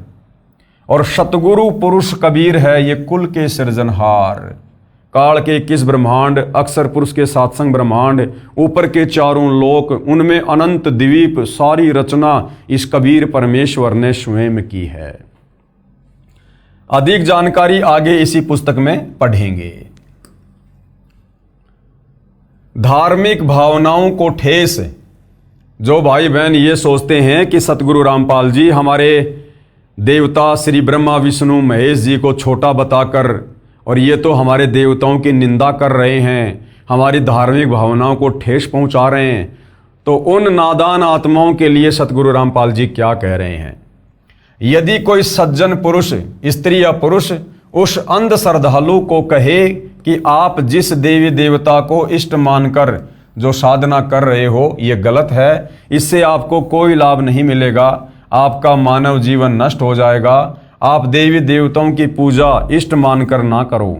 और सतगुरु पुरुष कबीर है ये कुल के सृजनहार। काल के 21 ब्रह्मांड, अक्षर पुरुष के सातसंग ब्रह्मांड, ऊपर के चारों लोक, उनमें अनंत द्वीप, सारी रचना इस कबीर परमेश्वर ने स्वयं की है। अधिक जानकारी आगे इसी पुस्तक में पढ़ेंगे। धार्मिक भावनाओं को ठेस, जो भाई बहन ये सोचते हैं कि सतगुरु रामपाल जी हमारे देवता श्री ब्रह्मा विष्णु महेश जी को छोटा बताकर, और ये तो हमारे देवताओं की निंदा कर रहे हैं, हमारी धार्मिक भावनाओं को ठेस पहुंचा रहे हैं, तो उन नादान आत्माओं के लिए सतगुरु रामपाल जी क्या कह रहे हैं? यदि कोई सज्जन पुरुष, स्त्री या पुरुष, उस अंध श्रद्धालु को कहे कि आप जिस देवी देवता को इष्ट मानकर जो साधना कर रहे हो ये गलत है, इससे आपको कोई लाभ नहीं मिलेगा, आपका मानव जीवन नष्ट हो जाएगा, आप देवी देवताओं की पूजा इष्ट मानकर ना करो,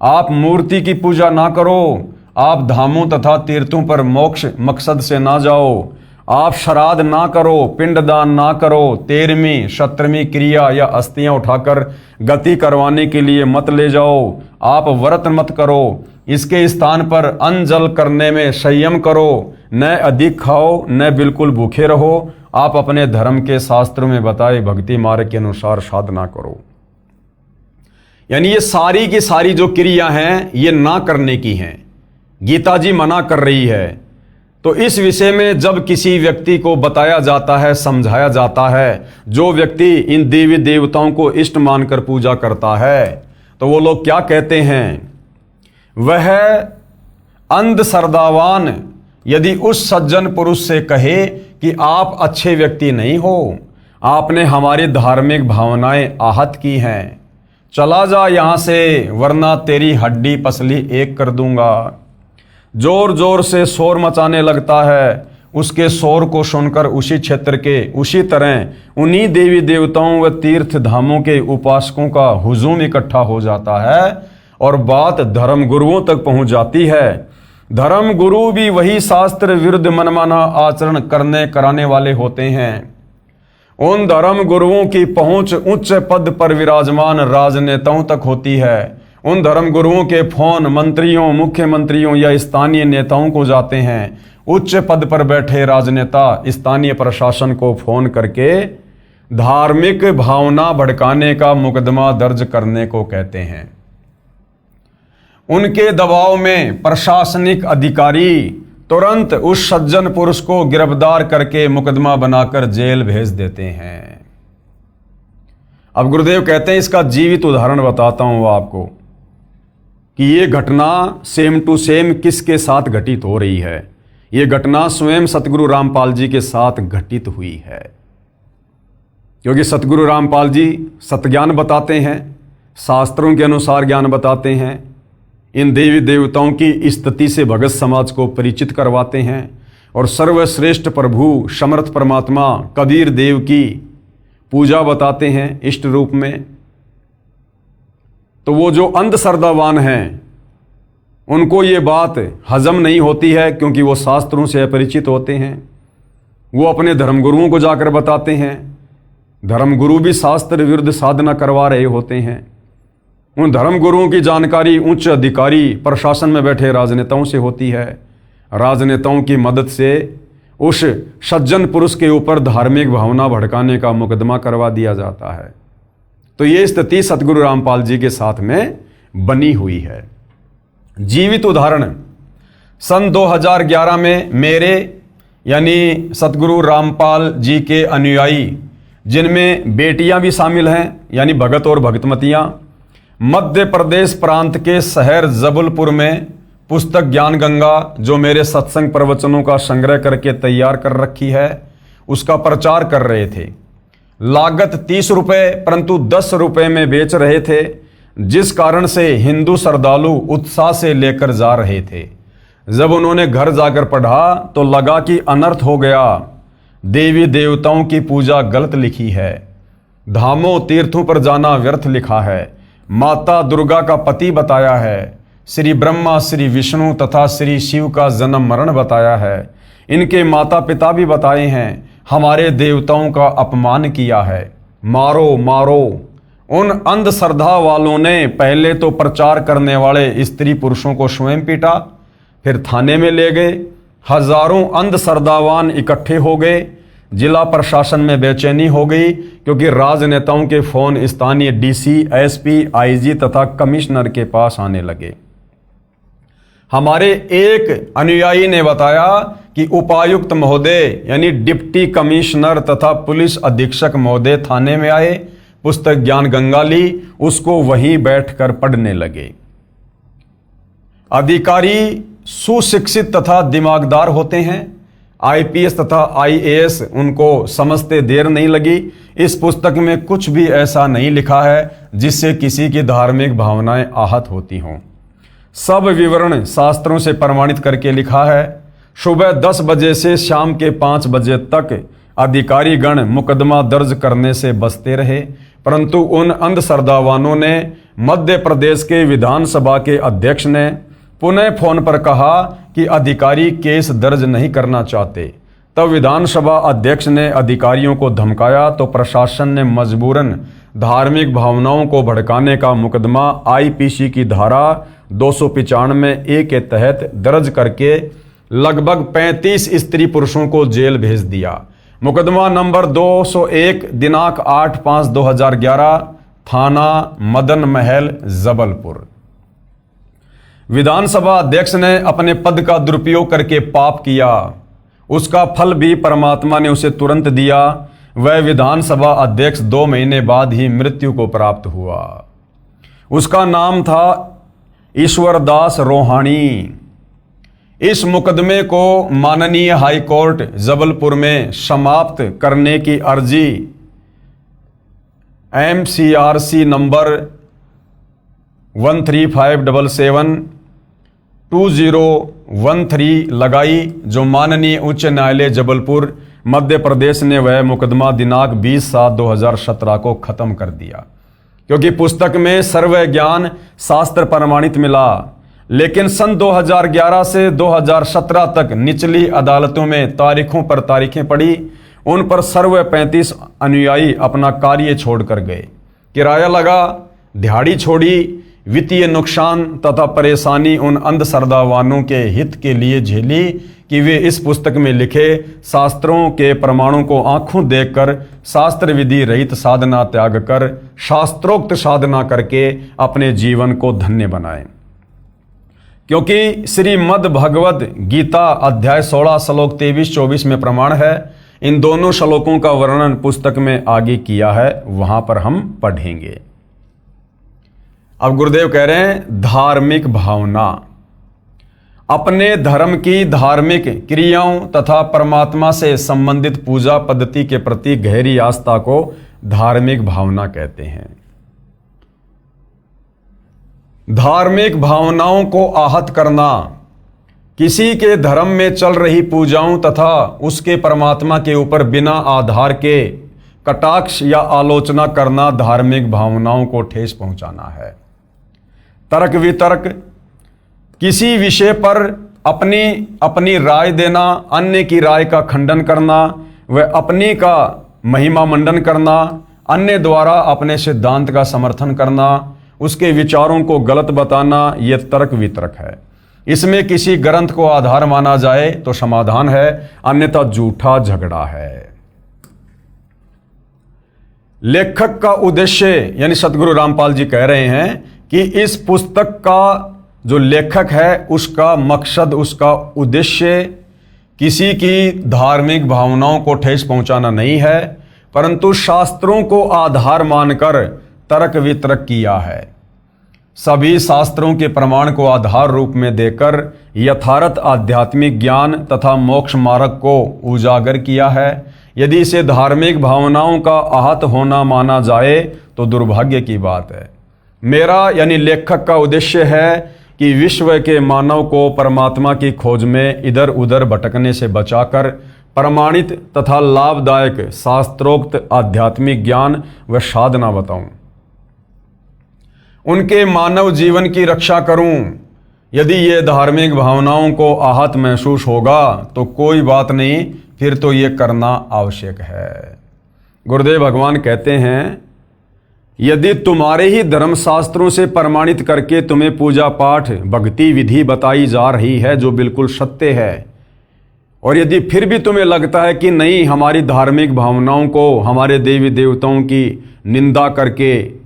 आप मूर्ति की पूजा ना करो, आप धामों तथा तीर्थों पर मोक्ष मकसद से ना जाओ, आप श्राद्ध ना करो, पिंडदान ना करो, 13वीं 17वीं क्रिया या अस्थियां उठाकर गति करवाने के लिए मत ले जाओ, आप व्रत मत करो, इसके स्थान पर अन्न जल करने में संयम करो, न अधिक खाओ न बिल्कुल भूखे रहो, आप अपने धर्म के शास्त्रों में बताए भक्ति मार्ग के अनुसार साधना करो। यानी ये सारी की सारी जो क्रिया हैं ये ना करने की हैं, गीता जी मना कर रही है। तो इस विषय में जब किसी व्यक्ति को बताया जाता है, समझाया जाता है, जो व्यक्ति इन देवी देवताओं को इष्ट मानकर पूजा करता है, तो वो लोग क्या कहते हैं? वह अंध श्रद्धावान यदि उस सज्जन पुरुष से कहे कि आप अच्छे व्यक्ति नहीं हो, आपने हमारी धार्मिक भावनाएं आहत की हैं, चला जा यहां से वरना तेरी हड्डी पसली एक कर दूंगा, जोर जोर से शोर मचाने लगता है, उसके शोर को सुनकर उसी क्षेत्र के उसी तरह उन्हीं देवी देवताओं व तीर्थ धामों के उपासकों का हुजूम इकट्ठा हो जाता है और बात धर्म गुरुओं तक पहुंच जाती है। धर्म गुरु भी वही शास्त्र विरुद्ध मनमाना आचरण करने कराने वाले होते हैं। उन धर्म गुरुओं की पहुंच उच्च पद पर विराजमान राजनेताओं तक होती है। उन धर्म गुरुओं के फोन मंत्रियों, मुख्यमंत्रियों या स्थानीय नेताओं को जाते हैं। उच्च पद पर बैठे राजनेता स्थानीय प्रशासन को फोन करके धार्मिक भावना भड़काने का मुकदमा दर्ज करने को कहते हैं। उनके दबाव में प्रशासनिक अधिकारी तुरंत उस सज्जन पुरुष को गिरफ्तार करके मुकदमा बनाकर जेल भेज देते हैं। अब गुरुदेव कहते हैं इसका जीवित उदाहरण बताता हूं आपको कि ये घटना सेम टू सेम किसके साथ घटित हो रही है। ये घटना स्वयं सतगुरु रामपाल जी के साथ घटित हुई है। क्योंकि सतगुरु रामपाल जी सतज्ञान बताते हैं, शास्त्रों के अनुसार ज्ञान बताते हैं, इन देवी देवताओं की स्तुति से भगत समाज को परिचित करवाते हैं और सर्वश्रेष्ठ प्रभु समर्थ परमात्मा कबीर देव की पूजा बताते हैं इष्ट रूप में। तो वो जो अंधश्रद्धावान हैं उनको ये बात हजम नहीं होती है, क्योंकि वो शास्त्रों से अपरिचित होते हैं। वो अपने धर्मगुरुओं को जाकर बताते हैं, धर्मगुरु भी शास्त्र विरुद्ध साधना करवा रहे होते हैं। उन धर्मगुरुओं की जानकारी उच्च अधिकारी प्रशासन में बैठे राजनेताओं से होती है। राजनेताओं की मदद से उस सज्जन पुरुष के ऊपर धार्मिक भावना भड़काने का मुकदमा करवा दिया जाता है। तो ये स्थिति सतगुरु रामपाल जी के साथ में बनी हुई है। जीवित उदाहरण, सन 2011 में मेरे यानी सतगुरु रामपाल जी के अनुयायी, जिनमें बेटियां भी शामिल हैं यानी भगत और भगतमतियां, मध्य प्रदेश प्रांत के शहर जबलपुर में पुस्तक ज्ञान गंगा, जो मेरे सत्संग प्रवचनों का संग्रह करके तैयार कर रखी है, उसका प्रचार कर रहे थे। लागत 30 रुपये परंतु 10 रुपये में बेच रहे थे, जिस कारण से हिंदू श्रद्धालु उत्साह से लेकर जा रहे थे। जब उन्होंने घर जाकर पढ़ा तो लगा कि अनर्थ हो गया, देवी देवताओं की पूजा गलत लिखी है, धामों तीर्थों पर जाना व्यर्थ लिखा है, माता दुर्गा का पति बताया है, श्री ब्रह्मा श्री विष्णु तथा श्री शिव का जन्म मरण बताया है, इनके माता पिता भी बताए हैं, हमारे देवताओं का अपमान किया है, मारो मारो। उन अंधश्रद्धा वालों ने पहले तो प्रचार करने वाले स्त्री पुरुषों को स्वयं पीटा, फिर थाने में ले गए। हजारों अंधश्रद्धावान इकट्ठे हो गए। जिला प्रशासन में बेचैनी हो गई, क्योंकि राजनेताओं के फोन स्थानीय डीसी, एसपी, आईजी तथा कमिश्नर के पास आने लगे। हमारे एक अनुयायी ने बताया कि उपायुक्त महोदय यानी डिप्टी कमिश्नर तथा पुलिस अधीक्षक महोदय थाने में आए, पुस्तक ज्ञान गंगा ली, उसको वहीं बैठकर पढ़ने लगे। अधिकारी सुशिक्षित तथा दिमागदार होते हैं, आईपीएस तथा आईएएस, उनको समझते देर नहीं लगी। इस पुस्तक में कुछ भी ऐसा नहीं लिखा है जिससे किसी की धार्मिक भावनाएं आहत होती हों। सब विवरण शास्त्रों से प्रमाणित करके लिखा है। सुबह 10 बजे से शाम के 5 बजे तक अधिकारी गण मुकदमा दर्ज करने से बचते रहे, परंतु उन अंधश्रद्धावानों ने मध्य प्रदेश के विधानसभा के अध्यक्ष ने पुनः फोन पर कहा कि अधिकारी केस दर्ज नहीं करना चाहते। तब विधानसभा अध्यक्ष ने अधिकारियों को धमकाया तो प्रशासन ने मजबूरन धार्मिक भावनाओं को भड़काने का मुकदमा आईपीसी की धारा 295A के तहत दर्ज करके लगभग 35 स्त्री पुरुषों को जेल भेज दिया। मुकदमा नंबर 201 दिनांक 8/5/2011, थाना मदन महल जबलपुर। विधानसभा अध्यक्ष ने अपने पद का दुरुपयोग करके पाप किया, उसका फल भी परमात्मा ने उसे तुरंत दिया। वह विधानसभा अध्यक्ष 2 महीने बाद ही मृत्यु को प्राप्त हुआ। उसका नाम था ईश्वरदास रोहाणी। इस मुकदमे को माननीय हाई कोर्ट जबलपुर में समाप्त करने की अर्जी MCRC नंबर 13577/2013 लगाई, जो माननीय उच्च न्यायालय जबलपुर मध्य प्रदेश ने वह मुकदमा दिनांक 20/7/2017 को खत्म कर दिया, क्योंकि पुस्तक में सर्व ज्ञान शास्त्र प्रमाणित मिला। लेकिन सन 2011 से 2017 तक निचली अदालतों में तारीखों पर तारीखें पड़ी, उन पर सर्व 35 अनुयायी अपना कार्य छोड़कर गए। किराया लगा, दिहाड़ी छोड़ी, वित्तीय नुकसान तथा परेशानी उन अंधश्रद्धावानों के हित के लिए झेली कि वे इस पुस्तक में लिखे शास्त्रों के प्रमाणों को आंखों देखकर शास्त्र विधि रहित साधना त्याग कर शास्त्रोक्त साधना करके अपने जीवन को धन्य बनाएं। क्योंकि श्रीमद् भगवद गीता अध्याय 16 श्लोक 23-24 में प्रमाण है। इन दोनों श्लोकों का वर्णन पुस्तक में आगे किया है, वहां पर हम पढ़ेंगे। अब गुरुदेव कह रहे हैं धार्मिक भावना, अपने धर्म की धार्मिक क्रियाओं तथा परमात्मा से संबंधित पूजा पद्धति के प्रति गहरी आस्था को धार्मिक भावना कहते हैं। धार्मिक भावनाओं को आहत करना, किसी के धर्म में चल रही पूजाओं तथा उसके परमात्मा के ऊपर बिना आधार के कटाक्ष या आलोचना करना धार्मिक भावनाओं को ठेस पहुंचाना है। तर्क वितर्क, किसी विषय पर अपनी राय देना, अन्य की राय का खंडन करना व अपनी का महिमा मंडन करना, अन्य द्वारा अपने सिद्धांत का समर्थन करना, उसके विचारों को गलत बताना, यह तर्क वितर्क है। इसमें किसी ग्रंथ को आधार माना जाए तो समाधान है, अन्यथा झूठा झगड़ा है। लेखक का उद्देश्य, यानी सतगुरु रामपाल जी कह रहे हैं कि इस पुस्तक का जो लेखक है उसका मकसद, उसका उद्देश्य किसी की धार्मिक भावनाओं को ठेस पहुंचाना नहीं है, परंतु शास्त्रों को आधार मानकर तर्क वितर्क किया है। सभी शास्त्रों के प्रमाण को आधार रूप में देकर यथार्थ आध्यात्मिक ज्ञान तथा मोक्ष मार्ग को उजागर किया है। यदि इसे धार्मिक भावनाओं का आहत होना माना जाए तो दुर्भाग्य की बात है। मेरा यानी लेखक का उद्देश्य है कि विश्व के मानव को परमात्मा की खोज में इधर उधर भटकने से बचाकर प्रमाणित तथा लाभदायक शास्त्रोक्त आध्यात्मिक ज्ञान व साधना बताऊं, उनके मानव जीवन की रक्षा करूं। यदि ये धार्मिक भावनाओं को आहत महसूस होगा तो कोई बात नहीं, फिर तो ये करना आवश्यक है। गुरुदेव भगवान कहते हैं, यदि तुम्हारे ही धर्मशास्त्रों से प्रमाणित करके तुम्हें पूजा पाठ भक्ति विधि बताई जा रही है जो बिल्कुल सत्य है, और यदि फिर भी तुम्हें लगता है कि नहीं, हमारी धार्मिक भावनाओं को हमारे देवी देवताओं की निंदा करके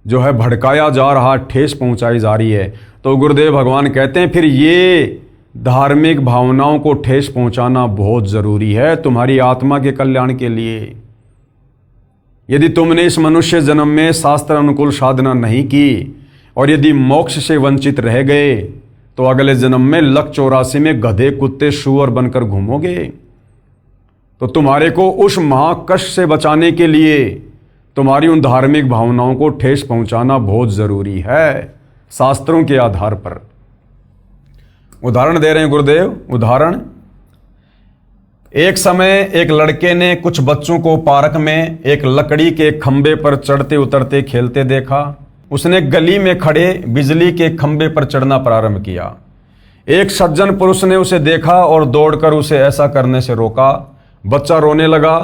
जो है भड़काया जा रहा, ठेस पहुंचाई जा रही है, तो गुरुदेव भगवान कहते हैं फिर ये धार्मिक भावनाओं को ठेस पहुंचाना बहुत ज़रूरी है तुम्हारी आत्मा के कल्याण के लिए। यदि तुमने इस मनुष्य जन्म में शास्त्र अनुकूल साधना नहीं की और यदि मोक्ष से वंचित रह गए तो अगले जन्म में लक 84 में गधे कुत्ते सूअर बनकर घूमोगे। तो तुम्हारे को उस महाकष्ट से बचाने के लिए तुम्हारी उन धार्मिक भावनाओं को ठेस पहुंचाना बहुत ज़रूरी है, शास्त्रों के आधार पर। उदाहरण दे रहे हैं गुरुदेव। उदाहरण, एक समय एक लड़के ने कुछ बच्चों को पार्क में एक लकड़ी के खंबे पर चढ़ते उतरते खेलते देखा। उसने गली में खड़े बिजली के खंबे पर चढ़ना प्रारंभ किया। एक सज्जन पुरुष ने उसे देखा और दौड़कर उसे ऐसा करने से रोका। बच्चा रोने लगा।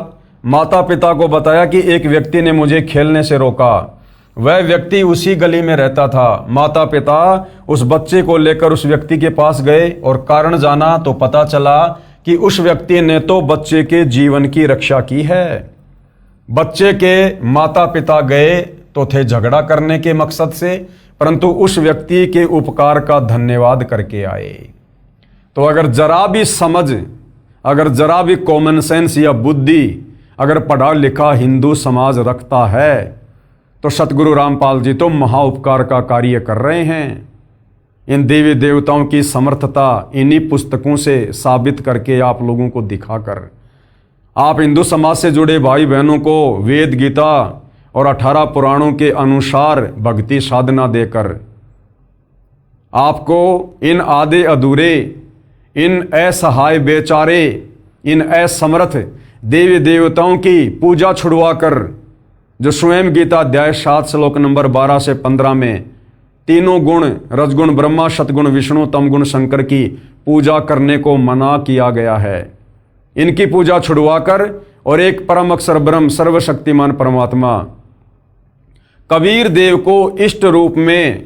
माता पिता को बताया कि एक व्यक्ति ने मुझे खेलने से रोका। वह व्यक्ति उसी गली में रहता था। माता पिता उस बच्चे को लेकर उस व्यक्ति के पास गए और कारण जाना तो पता चला कि उस व्यक्ति ने तो बच्चे के जीवन की रक्षा की है। बच्चे के माता पिता गए तो थे झगड़ा करने के मकसद से, परंतु उस व्यक्ति के उपकार का धन्यवाद करके आए। तो अगर जरा भी समझ, अगर जरा भी कॉमन सेंस या बुद्धि अगर पढ़ा लिखा हिंदू समाज रखता है तो सतगुरु रामपाल जी तो महाउपकार का कार्य कर रहे हैं। इन देवी देवताओं की समर्थता इन्हीं पुस्तकों से साबित करके आप लोगों को दिखाकर आप हिंदू समाज से जुड़े भाई बहनों को वेद गीता और 18 पुराणों के अनुसार भक्ति साधना देकर आपको इन आधे अधूरे, इन असहाय बेचारे, इन असमर्थ देवी देवताओं की पूजा छुड़वाकर जो स्वयं गीता अध्याय 7 श्लोक नंबर 12 से 15 में तीनों गुण रजगुण ब्रह्मा, सतगुण विष्णु, तमगुण शंकर की पूजा करने को मना किया गया है। इनकी पूजा छुड़वाकर और एक परम अक्षर ब्रह्म सर्वशक्तिमान परमात्मा कबीर देव को इष्ट रूप में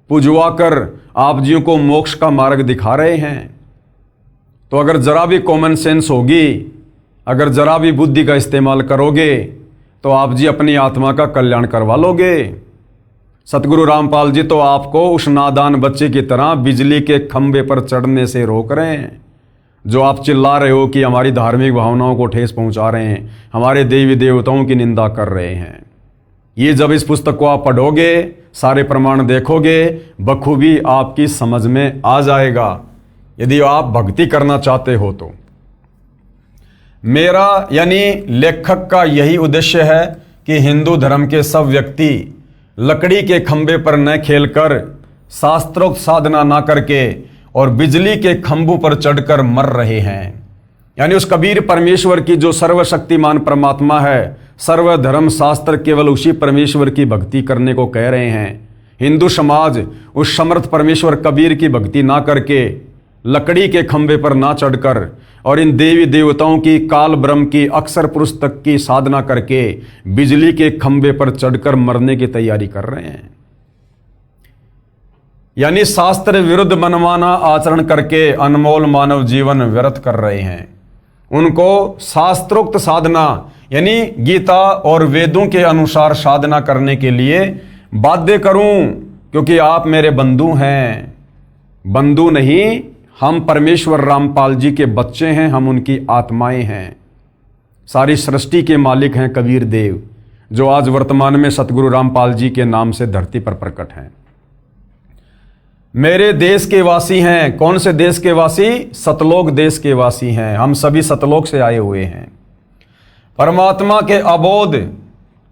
पूजवाकर आप जियों को मोक्ष का मार्ग दिखा रहे हैं। तो अगर जरा भी कॉमन सेंस होगी, अगर जरा भी बुद्धि का इस्तेमाल करोगे तो आप जी अपनी आत्मा का कल्याण करवा लोगे। सतगुरु रामपाल जी तो आपको उस नादान बच्चे की तरह बिजली के खंबे पर चढ़ने से रोक रहे हैं जो आप चिल्ला रहे हो कि हमारी धार्मिक भावनाओं को ठेस पहुंचा रहे हैं, हमारे देवी देवताओं की निंदा कर रहे हैं। ये जब इस पुस्तक को आप पढ़ोगे, सारे प्रमाण देखोगे, बखूबी आपकी समझ में आ जाएगा, यदि आप भक्ति करना चाहते हो तो। मेरा यानी लेखक का यही उद्देश्य है कि हिंदू धर्म के सब व्यक्ति लकड़ी के खंभे पर न खेलकर, शास्त्रोक्त साधना ना करके और बिजली के खंभों पर चढ़कर मर रहे हैं। यानी उस कबीर परमेश्वर की जो सर्वशक्तिमान परमात्मा है, सर्वधर्म शास्त्र केवल उसी परमेश्वर की भक्ति करने को कह रहे हैं। हिंदू समाज उस समर्थ परमेश्वर कबीर की भक्ति ना करके, लकड़ी के खंभे पर ना चढ़कर और इन देवी देवताओं की, काल ब्रह्म की, अक्षर पुरुष तक की साधना करके बिजली के खंभे पर चढ़कर मरने की तैयारी कर रहे हैं। यानी शास्त्र विरुद्ध मनमाना आचरण करके अनमोल मानव जीवन व्यर्थ कर रहे हैं। उनको शास्त्रोक्त साधना यानी गीता और वेदों के अनुसार साधना करने के लिए बाध्य करूं, क्योंकि आप मेरे बंधु हैं। बंधु नहीं, हम परमेश्वर रामपाल जी के बच्चे हैं, हम उनकी आत्माएं हैं। सारी सृष्टि के मालिक हैं कबीर देव, जो आज वर्तमान में सतगुरु रामपाल जी के नाम से धरती पर प्रकट हैं। मेरे देश के वासी हैं। कौन से देश के वासी? सतलोक देश के वासी हैं। हम सभी सतलोक से आए हुए हैं। परमात्मा के अबोध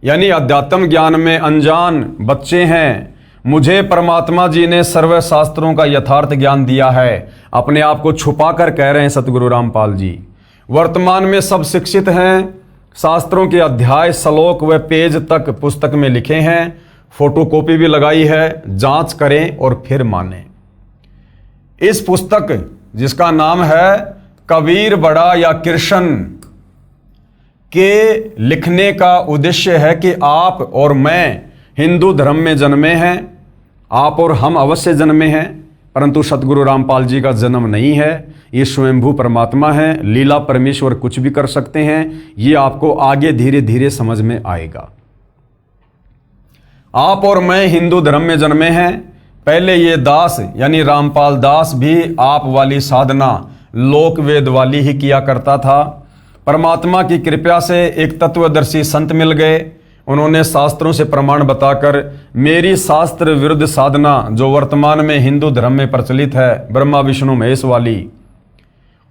यानी अध्यात्म ज्ञान में अनजान बच्चे हैं। मुझे परमात्मा जी ने सर्व शास्त्रों का यथार्थ ज्ञान दिया है। अपने आप को छुपा कर कह रहे हैं सतगुरु रामपाल जी। वर्तमान में सब शिक्षित हैं। शास्त्रों के अध्याय, श्लोक व पेज तक पुस्तक में लिखे हैं। फोटोकॉपी भी लगाई है। जांच करें और फिर मानें। इस पुस्तक जिसका नाम है कबीर बड़ा या कृष्ण के लिखने का उद्देश्य है कि आप और मैं हिंदू धर्म में जन्मे हैं। आप और हम अवश्य जन्मे हैं, परंतु सतगुरु रामपाल जी का जन्म नहीं है। ये स्वयंभू परमात्मा है। लीला परमेश्वर कुछ भी कर सकते हैं। ये आपको आगे धीरे धीरे समझ में आएगा। आप और मैं हिंदू धर्म में जन्मे हैं। पहले ये दास यानी रामपाल दास भी आप वाली साधना लोक वेद वाली ही किया करता था। परमात्मा की कृपा से एक तत्वदर्शी संत मिल गए। उन्होंने शास्त्रों से प्रमाण बताकर मेरी शास्त्र विरुद्ध साधना जो वर्तमान में हिंदू धर्म में प्रचलित है, ब्रह्मा विष्णु महेश वाली,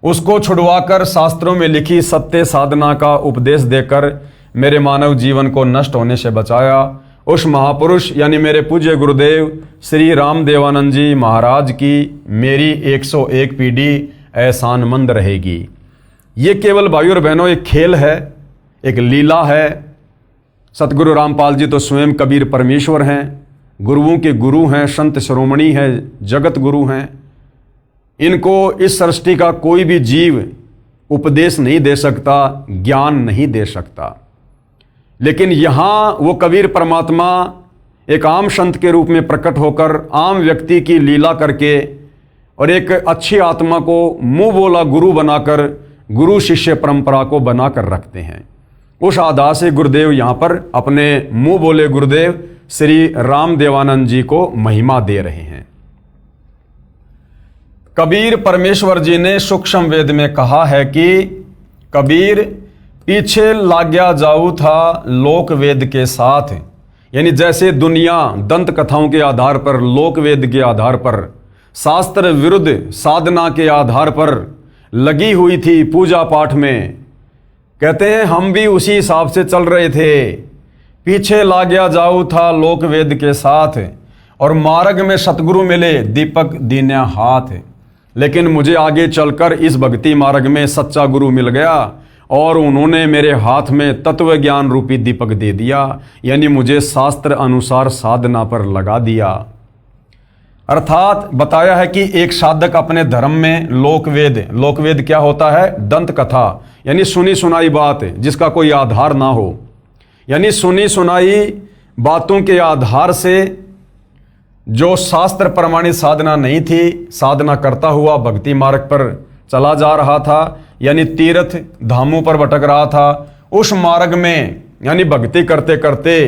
उसको छुड़वाकर शास्त्रों में लिखी सत्य साधना का उपदेश देकर मेरे मानव जीवन को नष्ट होने से बचाया। उस महापुरुष यानी मेरे पूज्य गुरुदेव श्री राम देवानंद जी महाराज की मेरी 101 पीढ़ी एहसानमंद रहेगी। ये केवल भाइयों और बहनों एक खेल है, एक लीला है। सतगुरु रामपाल जी तो स्वयं कबीर परमेश्वर हैं, गुरुओं के गुरु हैं, संत शिरोमणि हैं, जगत गुरु हैं। इनको इस सृष्टि का कोई भी जीव उपदेश नहीं दे सकता, ज्ञान नहीं दे सकता। लेकिन यहाँ वो कबीर परमात्मा एक आम संत के रूप में प्रकट होकर आम व्यक्ति की लीला करके और एक अच्छी आत्मा को मुंह बोला गुरु बनाकर गुरु शिष्य परंपरा को बनाकर रखते हैं। उस आधार से गुरुदेव यहाँ पर अपने मुंह बोले गुरुदेव श्री राम देवानंद जी को महिमा दे रहे हैं। कबीर परमेश्वर जी ने सूक्ष्म वेद में कहा है कि कबीर पीछे लाग्या जाऊ था लोक वेद के साथ। यानी जैसे दुनिया दंत कथाओं के आधार पर, लोक वेद के आधार पर, शास्त्र विरुद्ध साधना के आधार पर लगी हुई थी पूजा पाठ में, कहते हैं हम भी उसी हिसाब से चल रहे थे। पीछे लाग्या जाऊ था लोक वेद के साथ और मार्ग में सतगुरु मिले दीपक दीन्या हाथ। लेकिन मुझे आगे चलकर इस भक्ति मार्ग में सच्चा गुरु मिल गया और उन्होंने मेरे हाथ में तत्व ज्ञान रूपी दीपक दे दिया। यानी मुझे शास्त्र अनुसार साधना पर लगा दिया। अर्थात बताया है कि एक साधक अपने धर्म में लोकवेद क्या होता है? दंत कथा, यानी सुनी सुनाई बात जिसका कोई आधार ना हो। यानी सुनी सुनाई बातों के आधार से जो शास्त्र प्रमाणित साधना नहीं थी, साधना करता हुआ भक्ति मार्ग पर चला जा रहा था, यानी तीर्थ धामों पर भटक रहा था। उस मार्ग में यानी भक्ति करते करते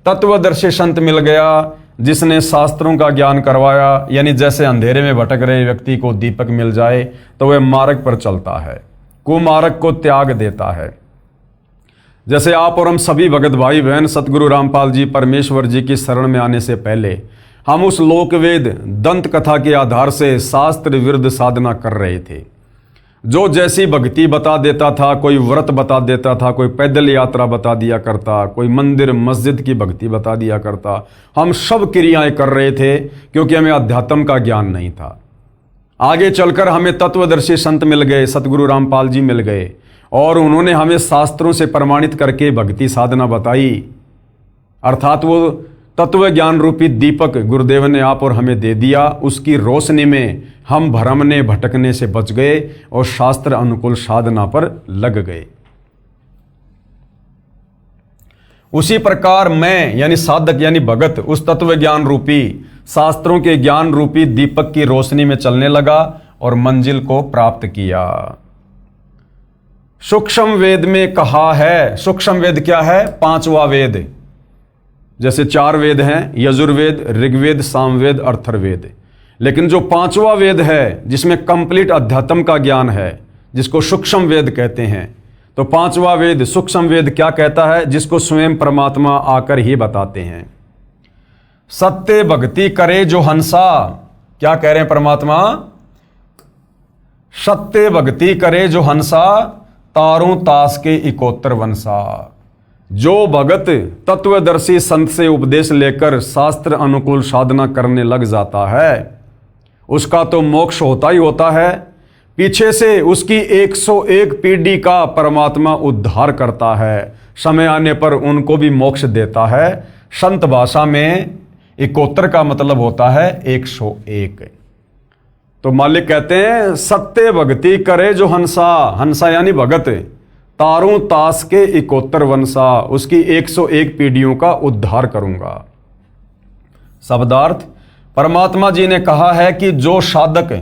तत्वदर्शी संत मिल गया जिसने शास्त्रों का ज्ञान करवाया। यानी जैसे अंधेरे में भटक रहे व्यक्ति को दीपक मिल जाए तो वह मार्ग पर चलता है, कुमार्ग को त्याग देता है। जैसे आप और हम सभी भगत भाई बहन सतगुरु रामपाल जी परमेश्वर जी की शरण में आने से पहले हम उस लोकवेद दंत कथा के आधार से शास्त्र विरुद्ध साधना कर रहे थे। जो जैसी भक्ति बता देता था, कोई व्रत बता देता था, कोई पैदल यात्रा बता दिया करता, कोई मंदिर मस्जिद की भक्ति बता दिया करता। हम सब क्रियाएं कर रहे थे क्योंकि हमें अध्यात्म का ज्ञान नहीं था। आगे चलकर हमें तत्वदर्शी संत मिल गए, सतगुरु रामपाल जी मिल गए, और उन्होंने हमें शास्त्रों से प्रमाणित करके भक्ति साधना बताई। अर्थात वो तत्व ज्ञान रूपी दीपक गुरुदेव ने आप और हमें दे दिया। उसकी रोशनी में हम भ्रमने भटकने से बच गए और शास्त्र अनुकूल साधना पर लग गए। उसी प्रकार मैं यानी साधक यानी भगत उस तत्व ज्ञान रूपी शास्त्रों के ज्ञान रूपी दीपक की रोशनी में चलने लगा और मंजिल को प्राप्त किया। सूक्ष्म वेद में कहा है, सूक्ष्म वेद क्या है? पांचवा वेद। जैसे 4 वेद हैं, यजुर्वेद, ऋग्वेद, सामवेद, अथर्ववेद। लेकिन जो पांचवा वेद है जिसमें कंप्लीट अध्यात्म का ज्ञान है, जिसको सूक्ष्म वेद कहते हैं, तो पांचवा वेद सूक्ष्म वेद क्या कहता है? जिसको स्वयं परमात्मा आकर ही बताते हैं। सत्य भक्ति करे जो हंसा, क्या कह रहे हैं परमात्मा? सत्य भक्ति करे जो हंसा, तारों तास के इकोत्तर वंशा। जो भगत तत्वदर्शी संत से उपदेश लेकर शास्त्र अनुकूल साधना करने लग जाता है, उसका तो मोक्ष होता ही होता है। पीछे से उसकी 101 पीढ़ी का परमात्मा उद्धार करता है। समय आने पर उनको भी मोक्ष देता है। संत भाषा में इकोत्तर का मतलब होता है 101। तो मालिक कहते हैं सत्य भक्ति करे जो हंसा, हंसा यानी भगत, तारों तास के इकोत्तर वंशा, उसकी 101 पीढ़ियों का उद्धार करूंगा। शब्दार्थ, परमात्मा जी ने कहा है कि जो साधक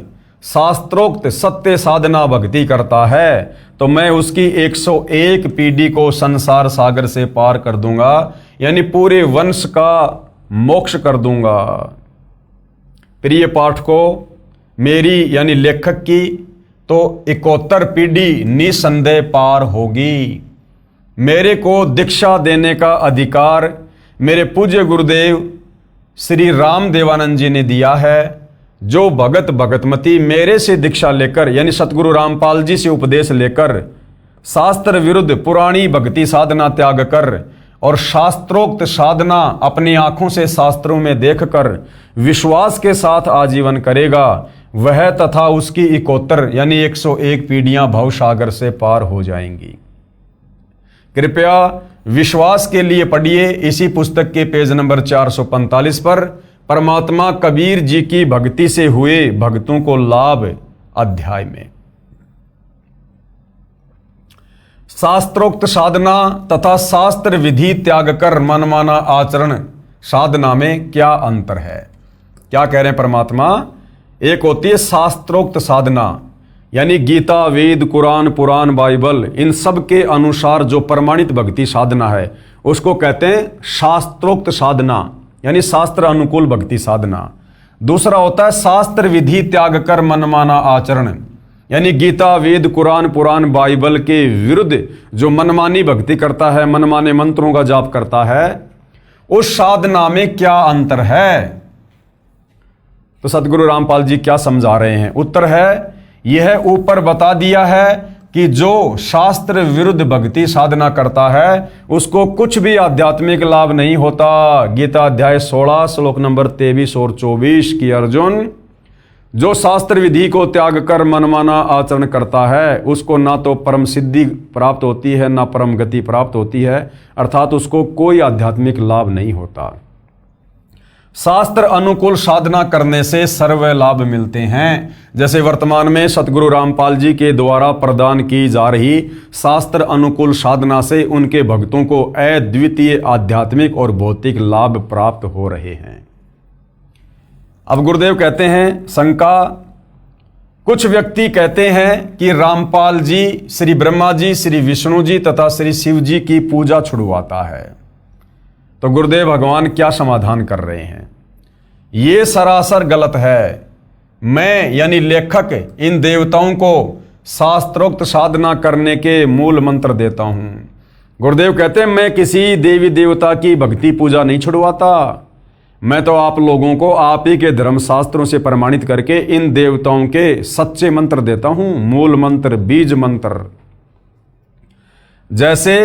शास्त्रोक्त सत्य साधना भक्ति करता है तो मैं उसकी 101 पीढ़ी को संसार सागर से पार कर दूंगा, यानी पूरे वंश का मोक्ष कर दूंगा। प्रिय पाठकों, मेरी यानी लेखक की तो 71 पीढ़ी निसंदेह पार होगी। मेरे को दीक्षा देने का अधिकार मेरे पूज्य गुरुदेव श्री राम देवानंद जी ने दिया है। जो भगत भगतमती मेरे से दीक्षा लेकर यानी सतगुरु रामपाल जी से उपदेश लेकर शास्त्र विरुद्ध पुरानी भक्ति साधना त्याग कर और शास्त्रोक्त साधना अपनी आंखों से शास्त्रों में देखकर विश्वास के साथ आजीवन करेगा, वह तथा उसकी इकोत्तर यानी 101 पीढ़ियां भवसागर से पार हो जाएंगी। कृपया विश्वास के लिए पढ़िए इसी पुस्तक के पेज नंबर 445 पर परमात्मा कबीर जी की भक्ति से हुए भक्तों को लाभ अध्याय में। शास्त्रोक्त साधना तथा शास्त्र विधि त्याग कर मनमाना आचरण साधना में क्या अंतर है? क्या कह रहे हैं परमात्मा? एक होती है शास्त्रोक्त साधना, यानी गीता, वेद, कुरान, पुराण, बाइबल, इन सब के अनुसार जो प्रमाणित भक्ति साधना है उसको कहते हैं शास्त्रोक्त साधना, यानी शास्त्र अनुकूल भक्ति साधना। दूसरा होता है शास्त्र विधि त्याग कर मनमाना आचरण, यानी गीता, वेद, कुरान, पुराण, बाइबल के विरुद्ध जो मनमानी भक्ति करता है, मनमाने मंत्रों का जाप करता है, उस साधना में क्या अंतर है? तो सतगुरु रामपाल जी क्या समझा रहे हैं? उत्तर है यह ऊपर बता दिया है कि जो शास्त्र विरुद्ध भक्ति साधना करता है उसको कुछ भी आध्यात्मिक लाभ नहीं होता। गीता अध्याय 16 श्लोक नंबर 23 और 24 की अर्जुन, जो शास्त्र विधि को त्याग कर मनमाना आचरण करता है उसको ना तो परम सिद्धि प्राप्त होती है ना परम गति प्राप्त होती है, अर्थात उसको कोई आध्यात्मिक लाभ नहीं होता। शास्त्र अनुकूल साधना करने से सर्व लाभ मिलते हैं, जैसे वर्तमान में सतगुरु रामपाल जी के द्वारा प्रदान की जा रही शास्त्र अनुकूल साधना से उनके भक्तों को अद्वितीय आध्यात्मिक और भौतिक लाभ प्राप्त हो रहे हैं। अब गुरुदेव कहते हैं शंका, कुछ व्यक्ति कहते हैं कि रामपाल जी श्री ब्रह्मा जी, श्री विष्णु जी तथा श्री शिव जी की पूजा छुड़वाता है। तो गुरुदेव भगवान क्या समाधान कर रहे हैं? ये सरासर गलत है। मैं यानी लेखक इन देवताओं को शास्त्रोक्त साधना करने के मूल मंत्र देता हूं। गुरुदेव कहते हैं मैं किसी देवी देवता की भक्ति पूजा नहीं छुड़वाता, मैं तो आप लोगों को आप ही के धर्मशास्त्रों से प्रमाणित करके इन देवताओं के सच्चे मंत्र देता हूं, मूल मंत्र, बीज मंत्र। जैसे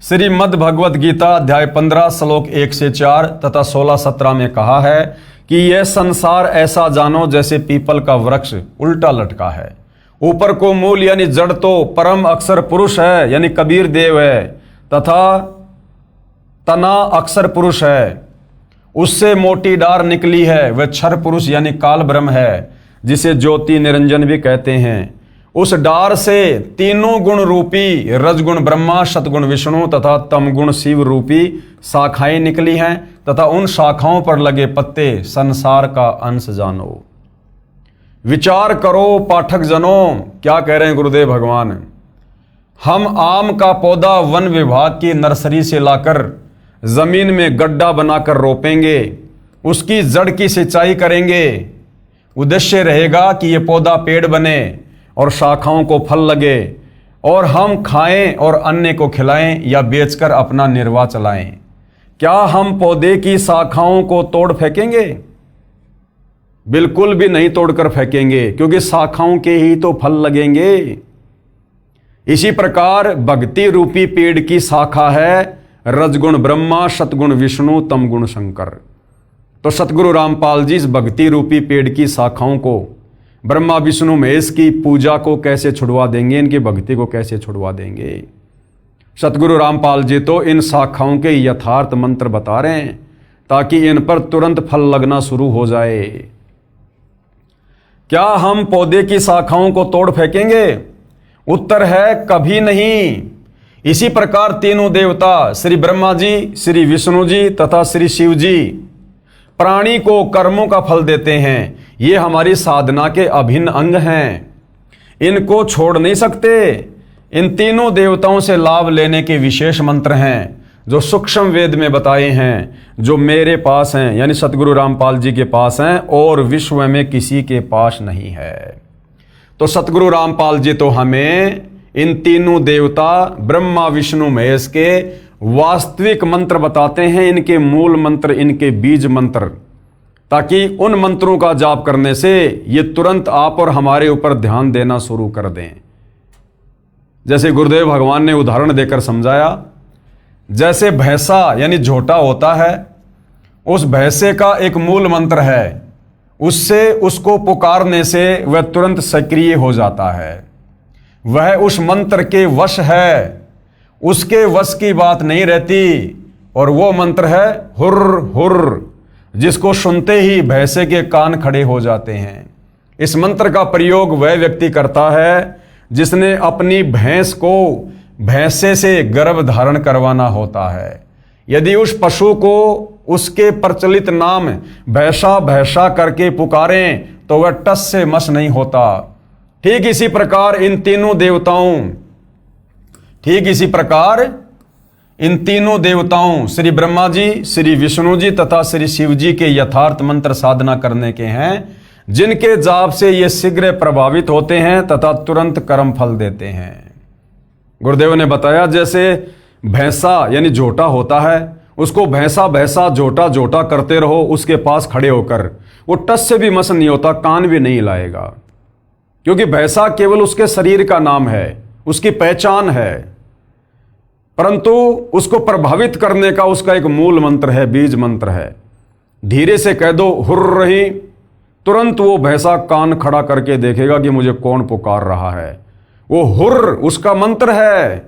श्रीमद् भगवत गीता अध्याय 15 श्लोक 1 से 4 तथा 16-17 में कहा है कि यह संसार ऐसा जानो जैसे पीपल का वृक्ष उल्टा लटका है, ऊपर को मूल यानी जड़ तो परम अक्षर पुरुष है यानी कबीर देव है, तथा तना अक्षर पुरुष है, उससे मोटी डार निकली है, वह क्षर पुरुष यानी काल ब्रह्म है, जिसे ज्योति निरंजन भी कहते हैं। उस डार से तीनों गुण रूपी रजगुण ब्रह्मा, सतगुण विष्णु तथा तमगुण शिव रूपी शाखाएं निकली हैं, तथा उन शाखाओं पर लगे पत्ते संसार का अंश जानो। विचार करो पाठक जनों, क्या कह रहे हैं गुरुदेव भगवान। हम आम का पौधा वन विभाग की नर्सरी से लाकर जमीन में गड्ढा बनाकर रोपेंगे, उसकी जड़ की सिंचाई करेंगे। उद्देश्य रहेगा कि यह पौधा पेड़ बने और शाखाओं को फल लगे और हम खाएं और अन्य को खिलाएं या बेचकर अपना निर्वाह चलाएं। क्या हम पौधे की शाखाओं को तोड़ फेंकेंगे? बिल्कुल भी नहीं तोड़कर फेंकेंगे, क्योंकि शाखाओं के ही तो फल लगेंगे। इसी प्रकार भक्ति रूपी पेड़ की शाखा है रजगुण ब्रह्मा, सतगुण विष्णु, तमगुण शंकर। तो सतगुरु रामपाल जी इस भक्ति रूपी पेड़ की शाखाओं को, ब्रह्मा विष्णु महेश की पूजा को कैसे छुड़वा देंगे, इनकी भक्ति को कैसे छुड़वा देंगे। सतगुरु रामपाल जी तो इन शाखाओं के यथार्थ मंत्र बता रहे हैं ताकि इन पर तुरंत फल लगना शुरू हो जाए। क्या हम पौधे की शाखाओं को तोड़ फेंकेंगे? उत्तर है कभी नहीं। इसी प्रकार तीनों देवता श्री ब्रह्मा जी, श्री विष्णु जी तथा श्री शिव जी प्राणी को कर्मों का फल देते हैं। ये हमारी साधना के अभिन्न अंग हैं, इनको छोड़ नहीं सकते। इन तीनों देवताओं से लाभ लेने के विशेष मंत्र हैं जो सूक्ष्म वेद में बताए हैं, जो मेरे पास हैं यानी सतगुरु रामपाल जी के पास हैं और विश्व में किसी के पास नहीं है। तो सतगुरु रामपाल जी तो हमें इन तीनों देवता ब्रह्मा विष्णु महेश के वास्तविक मंत्र बताते हैं, इनके मूल मंत्र, इनके बीज मंत्र, ताकि उन मंत्रों का जाप करने से ये तुरंत आप और हमारे ऊपर ध्यान देना शुरू कर दें। जैसे गुरुदेव भगवान ने उदाहरण देकर समझाया, जैसे भैंसा यानी झोटा होता है, उस भैंसे का एक मूल मंत्र है, उससे उसको पुकारने से वह तुरंत सक्रिय हो जाता है। वह उस मंत्र के वश है, उसके वश की बात नहीं रहती। और वो मंत्र है हुर्र हुर्र, जिसको सुनते ही भैंसे के कान खड़े हो जाते हैं। इस मंत्र का प्रयोग वह व्यक्ति करता है जिसने अपनी भैंस को भैंसे से गर्भ धारण करवाना होता है। यदि उस पशु को उसके प्रचलित नाम भैंसा भैंसा करके पुकारें तो वह टस से मस नहीं होता। ठीक इसी प्रकार इन तीनों देवताओं श्री ब्रह्मा जी, श्री विष्णु जी तथा श्री शिव जी के यथार्थ मंत्र साधना करने के हैं, जिनके जाप से ये शीघ्र प्रभावित होते हैं तथा तुरंत कर्म फल देते हैं। गुरुदेव ने बताया जैसे भैंसा यानी झोटा होता है, उसको भैंसा भैंसा जोटा जोटा करते रहो उसके पास खड़े होकर, वो टस से भी मस नहीं होता, कान भी नहीं लाएगा, क्योंकि भैंसा केवल उसके शरीर का नाम है, उसकी पहचान है। परंतु उसको प्रभावित करने का उसका एक मूल मंत्र है, बीज मंत्र है। धीरे से कह दो हुर्र रही, तुरंत वो भैंसा कान खड़ा करके देखेगा कि मुझे कौन पुकार रहा है। वो हुर्र उसका मंत्र है।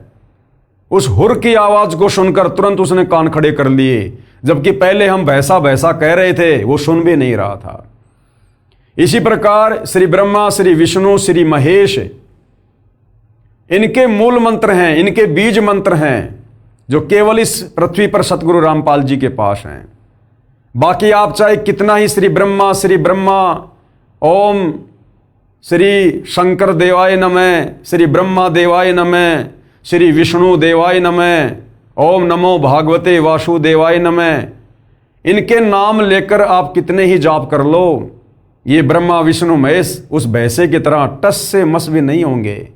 उस हुर्र की आवाज को सुनकर तुरंत उसने कान खड़े कर लिए, जबकि पहले हम भैंसा भैंसा कह रहे थे, वो सुन भी नहीं रहा था। इसी प्रकार श्री ब्रह्मा, श्री विष्णु, श्री महेश, इनके मूल मंत्र हैं, इनके बीज मंत्र हैं, जो केवल इस पृथ्वी पर सतगुरु रामपाल जी के पास हैं। बाकी आप चाहे कितना ही श्री ब्रह्मा ओम श्री शंकर देवाय नमः, श्री ब्रह्मा देवाय नमः, श्री विष्णु देवाय नमः, ओम नमो भागवते वासुदेवाय नमः, इनके नाम लेकर आप कितने ही जाप कर लो, ये ब्रह्मा विष्णु महेश उस भैंसे की तरह टस से मस भी नहीं होंगे।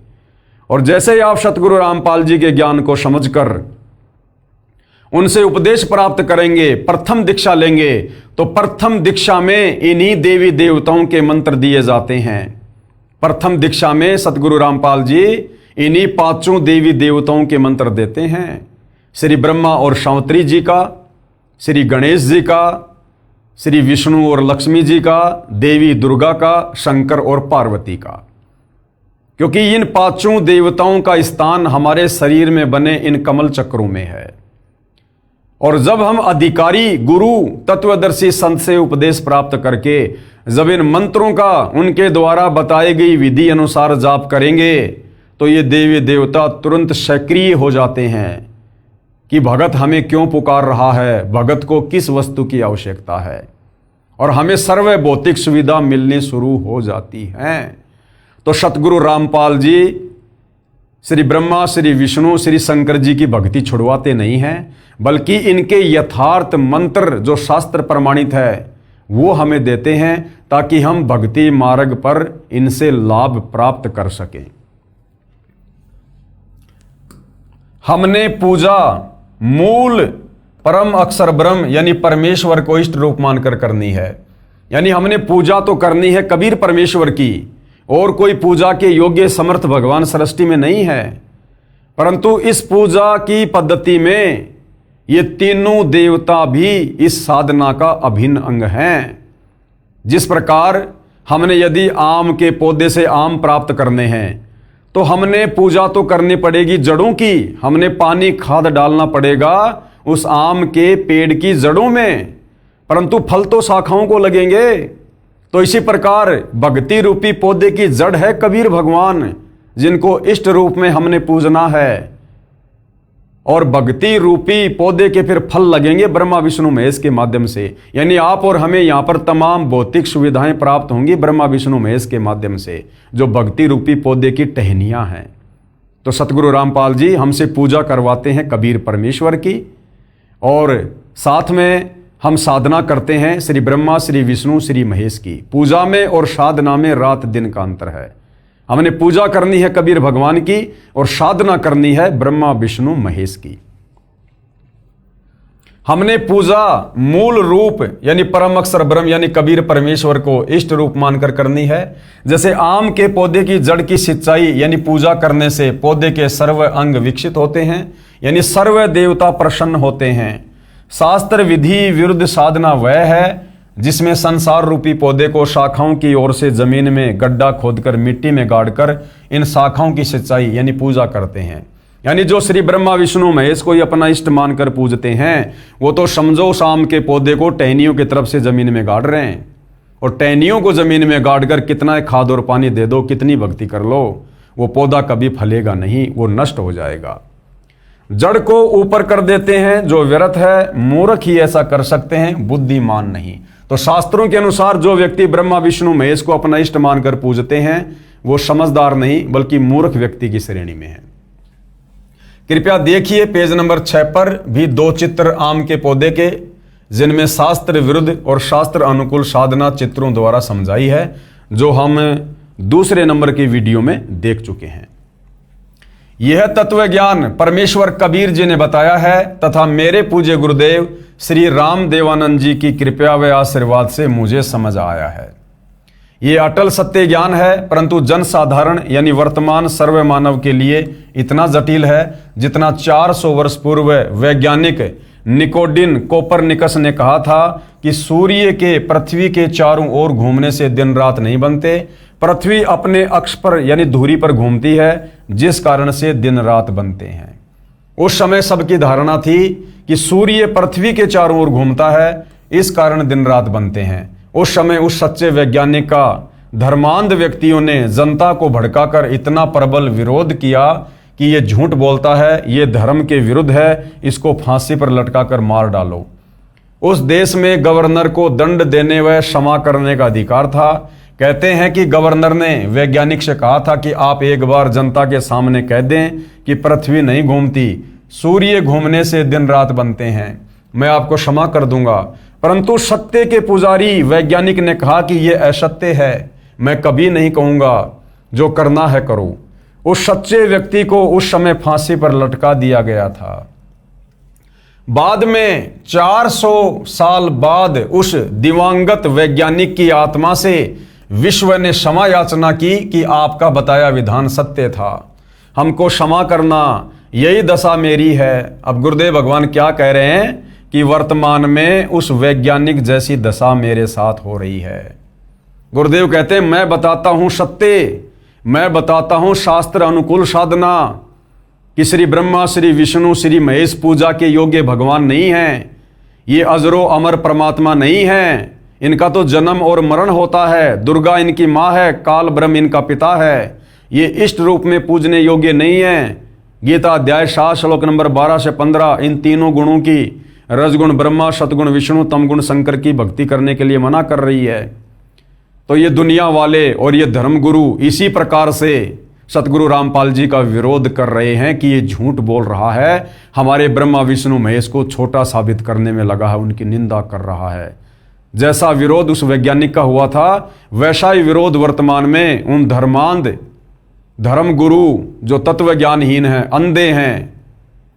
और जैसे ही आप सतगुरु रामपाल जी के ज्ञान को समझकर उनसे उपदेश प्राप्त करेंगे, प्रथम दीक्षा लेंगे, तो प्रथम दीक्षा में इन्हीं देवी देवताओं के मंत्र दिए जाते हैं। प्रथम दीक्षा में सतगुरु रामपाल जी इन्हीं पांचों देवी देवताओं के मंत्र देते हैं। श्री ब्रह्मा और शावत्री जी का, श्री गणेश जी का, श्री विष्णु और लक्ष्मी जी का, देवी दुर्गा का, शंकर और पार्वती का। क्योंकि इन पांचों देवताओं का स्थान हमारे शरीर में बने इन कमल चक्रों में है। और जब हम अधिकारी गुरु तत्वदर्शी संत से उपदेश प्राप्त करके जब इन मंत्रों का उनके द्वारा बताई गई विधि अनुसार जाप करेंगे तो ये देवी देवता तुरंत सक्रिय हो जाते हैं कि भगत हमें क्यों पुकार रहा है, भगत को किस वस्तु की आवश्यकता है, और हमें सर्व भौतिक सुविधा मिलनी शुरू हो जाती है। तो सतगुरु रामपाल जी श्री ब्रह्मा, श्री विष्णु, श्री शंकर जी की भक्ति छुड़वाते नहीं हैं, बल्कि इनके यथार्थ मंत्र जो शास्त्र प्रमाणित है वो हमें देते हैं ताकि हम भक्ति मार्ग पर इनसे लाभ प्राप्त कर सकें। हमने पूजा मूल परम अक्षर ब्रह्म यानी परमेश्वर को इष्ट रूप मानकर करनी है। यानी हमने पूजा तो करनी है कबीर परमेश्वर की, और कोई पूजा के योग्य समर्थ भगवान सृष्टि में नहीं है। परंतु इस पूजा की पद्धति में ये तीनों देवता भी इस साधना का अभिन्न अंग हैं। जिस प्रकार हमने यदि आम के पौधे से आम प्राप्त करने हैं तो हमने पूजा तो करनी पड़ेगी जड़ों की, हमने पानी खाद डालना पड़ेगा उस आम के पेड़ की जड़ों में, परंतु फल तो शाखाओं को लगेंगे। तो इसी प्रकार भक्ति रूपी पौधे की जड़ है कबीर भगवान, जिनको इष्ट रूप में हमने पूजना है, और भक्ति रूपी पौधे के फिर फल लगेंगे ब्रह्मा विष्णु महेश के माध्यम से। यानी आप और हमें यहाँ पर तमाम भौतिक सुविधाएं प्राप्त होंगी ब्रह्मा विष्णु महेश के माध्यम से, जो भक्ति रूपी पौधे की टहनियां हैं। तो सतगुरु रामपाल जी हमसे पूजा करवाते हैं कबीर परमेश्वर की, और साथ में हम साधना करते हैं श्री ब्रह्मा, श्री विष्णु, श्री महेश की। पूजा में और साधना में रात दिन का अंतर है। हमने पूजा करनी है कबीर भगवान की और साधना करनी है ब्रह्मा विष्णु महेश की। हमने पूजा मूल रूप यानी परम अक्षर ब्रह्म यानी कबीर परमेश्वर को इष्ट रूप मानकर करनी है। जैसे आम के पौधे की जड़ की सिंचाई यानी पूजा करने से पौधे के सर्व अंग विकसित होते हैं, यानी सर्व देवता प्रसन्न होते हैं। शास्त्र विधि विरुद्ध साधना वह है जिसमें संसार रूपी पौधे को शाखाओं की ओर से जमीन में गड्ढा खोदकर मिट्टी में गाड़कर इन शाखाओं की सिंचाई यानी पूजा करते हैं। यानी जो श्री ब्रह्मा विष्णु महेश को ही अपना इष्ट मानकर पूजते हैं वो तो समझो शाम के पौधे को टहनियों की तरफ से जमीन में गाड़ रहे हैं, और टहनियों को जमीन में गाड़कर कितना खाद और पानी दे दो, कितनी भक्ति कर लो, वो पौधा कभी फलेगा नहीं, वो नष्ट हो जाएगा। जड़ को ऊपर कर देते हैं, जो व्यर्थ है मूर्ख ही ऐसा कर सकते हैं, बुद्धिमान नहीं। तो शास्त्रों के अनुसार जो व्यक्ति ब्रह्मा विष्णु महेश को अपना इष्ट मानकर पूजते हैं वो समझदार नहीं बल्कि मूर्ख व्यक्ति की श्रेणी में है। कृपया देखिए पेज नंबर 6 पर भी 2 चित्र आम के पौधे के, जिनमें शास्त्र विरुद्ध और शास्त्र अनुकूल साधना चित्रों द्वारा समझाई है, जो हम दूसरे नंबर के वीडियो में देख चुके हैं। यह तत्व ज्ञान परमेश्वर कबीर जी ने बताया है तथा मेरे पूज्य गुरुदेव श्री राम देवानंद जी की कृपा व आशीर्वाद से मुझे समझ आया है। ये अटल सत्य ज्ञान है, परंतु जन साधारण यानी वर्तमान सर्व मानव के लिए इतना जटिल है जितना 400 वर्ष पूर्व वैज्ञानिक निकोडिन कोपरनिकस ने कहा था कि सूर्य के पृथ्वी के चारों ओर घूमने से दिन रात नहीं बनते, पृथ्वी अपने अक्ष पर यानी धुरी पर घूमती है, जिस कारण से दिन रात बनते हैं। उस समय सबकी धारणा थी कि सूर्य पृथ्वी के चारों ओर घूमता है, इस कारण दिन रात बनते हैं। उस समय उस सच्चे वैज्ञानिक का धर्मांध व्यक्तियों ने जनता को भड़काकर इतना प्रबल विरोध किया कि ये झूठ बोलता है, ये धर्म के विरुद्ध है, इसको फांसी पर लटकाकर मार डालो। उस देश में गवर्नर को दंड देने व क्षमा करने का अधिकार था। कहते हैं कि गवर्नर ने वैज्ञानिक से कहा था कि आप एक बार जनता के सामने कह दें कि पृथ्वी नहीं घूमती, सूर्य घूमने से दिन रात बनते हैं, मैं आपको क्षमा कर दूंगा। परंतु सत्य के पुजारी वैज्ञानिक ने कहा कि यह असत्य है, मैं कभी नहीं कहूंगा, जो करना है करो। उस सच्चे व्यक्ति को उस समय फांसी पर लटका दिया गया था। बाद में 400 साल बाद उस दिवंगत वैज्ञानिक की आत्मा से विश्व ने क्षमा याचना की कि आपका बताया विधान सत्य था, हमको क्षमा करना, यही दशा मेरी है। अब गुरुदेव भगवान क्या कह रहे हैं कि वर्तमान में उस वैज्ञानिक जैसी दशा मेरे साथ हो रही है। गुरुदेव कहते हैं मैं बताता हूं सत्य, मैं बताता हूं शास्त्र अनुकूल साधना कि श्री ब्रह्मा, श्री विष्णु, श्री महेश पूजा के योग्य भगवान नहीं हैं। ये अजरो अमर परमात्मा नहीं है, इनका तो जन्म और मरण होता है। दुर्गा इनकी माँ है, काल ब्रह्म इनका पिता है। ये इष्ट रूप में पूजने योग्य नहीं है। गीता अध्याय 7 श्लोक नंबर 12 से 15 इन तीनों गुणों की, रजगुण ब्रह्मा, सतगुण विष्णु, तमगुण शंकर की भक्ति करने के लिए मना कर रही है। तो ये दुनिया वाले और ये धर्मगुरु इसी प्रकार से सतगुरु रामपाल जी का विरोध कर रहे हैं कि ये झूठ बोल रहा है, हमारे ब्रह्मा विष्णु महेश को छोटा साबित करने में लगा है, उनकी निंदा कर रहा है। जैसा विरोध उस वैज्ञानिक का हुआ था, वैसा ही विरोध वर्तमान में उन धर्मांध धर्मगुरु जो तत्व ज्ञानहीन हैं, अंधे हैं,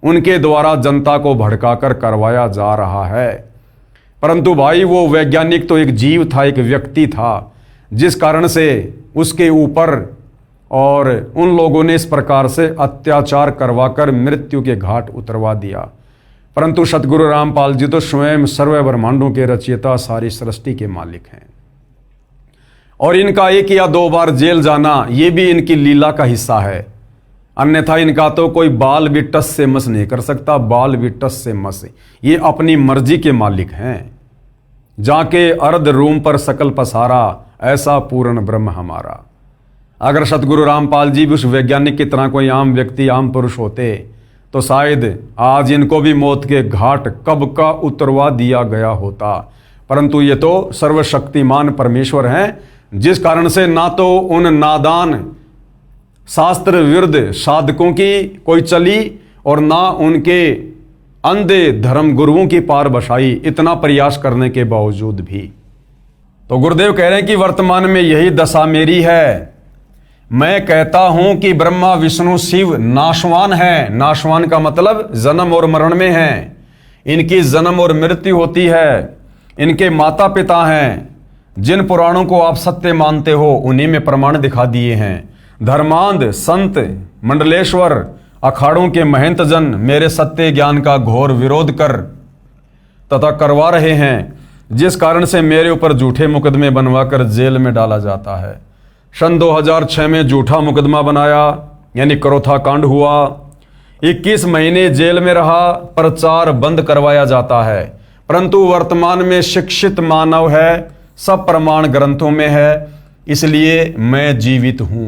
उनके द्वारा जनता को भड़काकर करवाया जा रहा है। परंतु भाई वो वैज्ञानिक तो एक जीव था, एक व्यक्ति था, जिस कारण से उसके ऊपर और उन लोगों ने इस प्रकार से अत्याचार करवाकर मृत्यु के घाट उतरवा दिया। परंतु सतगुरु रामपाल जी तो स्वयं सर्व ब्रह्मांडों के रचयिता, सारी सृष्टि के मालिक हैं। और इनका 1 या 2 बार जेल जाना ये भी इनकी लीला का हिस्सा है, अन्यथा इनका तो कोई बाल भी टस से मस नहीं कर सकता। बाल भी टस से मस, ये अपनी मर्जी के मालिक हैं। जाके अर्ध रूम पर सकल पसारा, ऐसा पूर्ण ब्रह्म हमारा। अगर सतगुरु रामपाल जी भी उस वैज्ञानिक की तरह कोई आम व्यक्ति, आम पुरुष होते तो शायद आज इनको भी मौत के घाट कब का उतरवा दिया गया होता। परंतु ये तो सर्वशक्तिमान परमेश्वर हैं, जिस कारण से ना तो उन नादान शास्त्र विरुद्ध साधकों की कोई चली और ना उनके अंधे धर्म गुरुओं की पार बसाई, इतना प्रयास करने के बावजूद भी। तो गुरुदेव कह रहे हैं कि वर्तमान में यही दशा मेरी है। मैं कहता हूं कि ब्रह्मा विष्णु शिव नाशवान है। नाशवान का मतलब जन्म और मरण में है, इनकी जन्म और मृत्यु होती है। इनके माता पिता हैं, जिन पुराणों को आप सत्य मानते हो उन्हीं में प्रमाण दिखा दिए हैं। धर्मांध संत मंडलेश्वर अखाड़ों के महंत जन मेरे सत्य ज्ञान का घोर विरोध कर तथा करवा रहे हैं, जिस कारण से मेरे ऊपर झूठे मुकदमे बनवाकर जेल में डाला जाता है। सन 2006 में झूठा मुकदमा बनाया, यानी करोथा कांड हुआ। 21 महीने जेल में रहा, प्रचार बंद करवाया जाता है। परंतु वर्तमान में शिक्षित मानव है, सब प्रमाण ग्रंथों में है, इसलिए मैं जीवित हूं।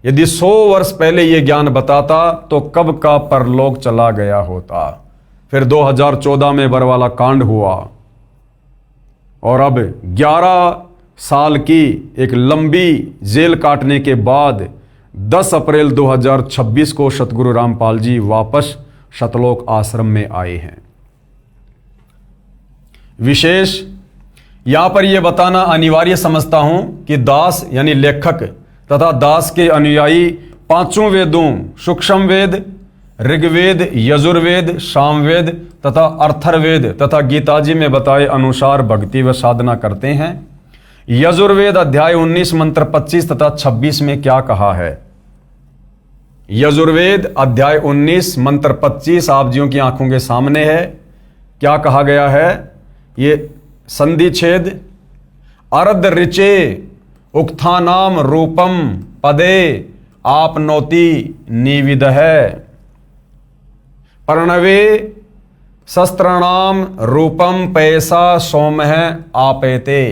यदि 100 वर्ष पहले ये ज्ञान बताता तो कब का परलोक चला गया होता। फिर 2014 में बरवाला कांड हुआ और अब 11 साल की एक लंबी जेल काटने के बाद 10 अप्रैल 2026 को सतगुरु रामपाल जी वापस सतलोक आश्रम में आए हैं। विशेष यहां पर यह बताना अनिवार्य समझता हूं कि दास यानी लेखक तथा दास के अनुयायी 5 वेदों सूक्ष्म वेद, ऋग्वेद, यजुर्वेद, सामवेद तथा अर्थर्वेद तथा गीताजी में बताए अनुसार भक्ति व साधना करते हैं। यजुर्वेद अध्याय 19 मंत्र 25 तथा 26 में क्या कहा है? यजुर्वेद अध्याय 19 मंत्र 25 आप जियों की आंखों के सामने है। क्या कहा गया है? ये संधि छेद अर्ध ऋचे उक्थानाम रूपम पदे आपनोति निविद है प्रणवे शस्त्राणाम रूपम पैसा सोमह आपेते।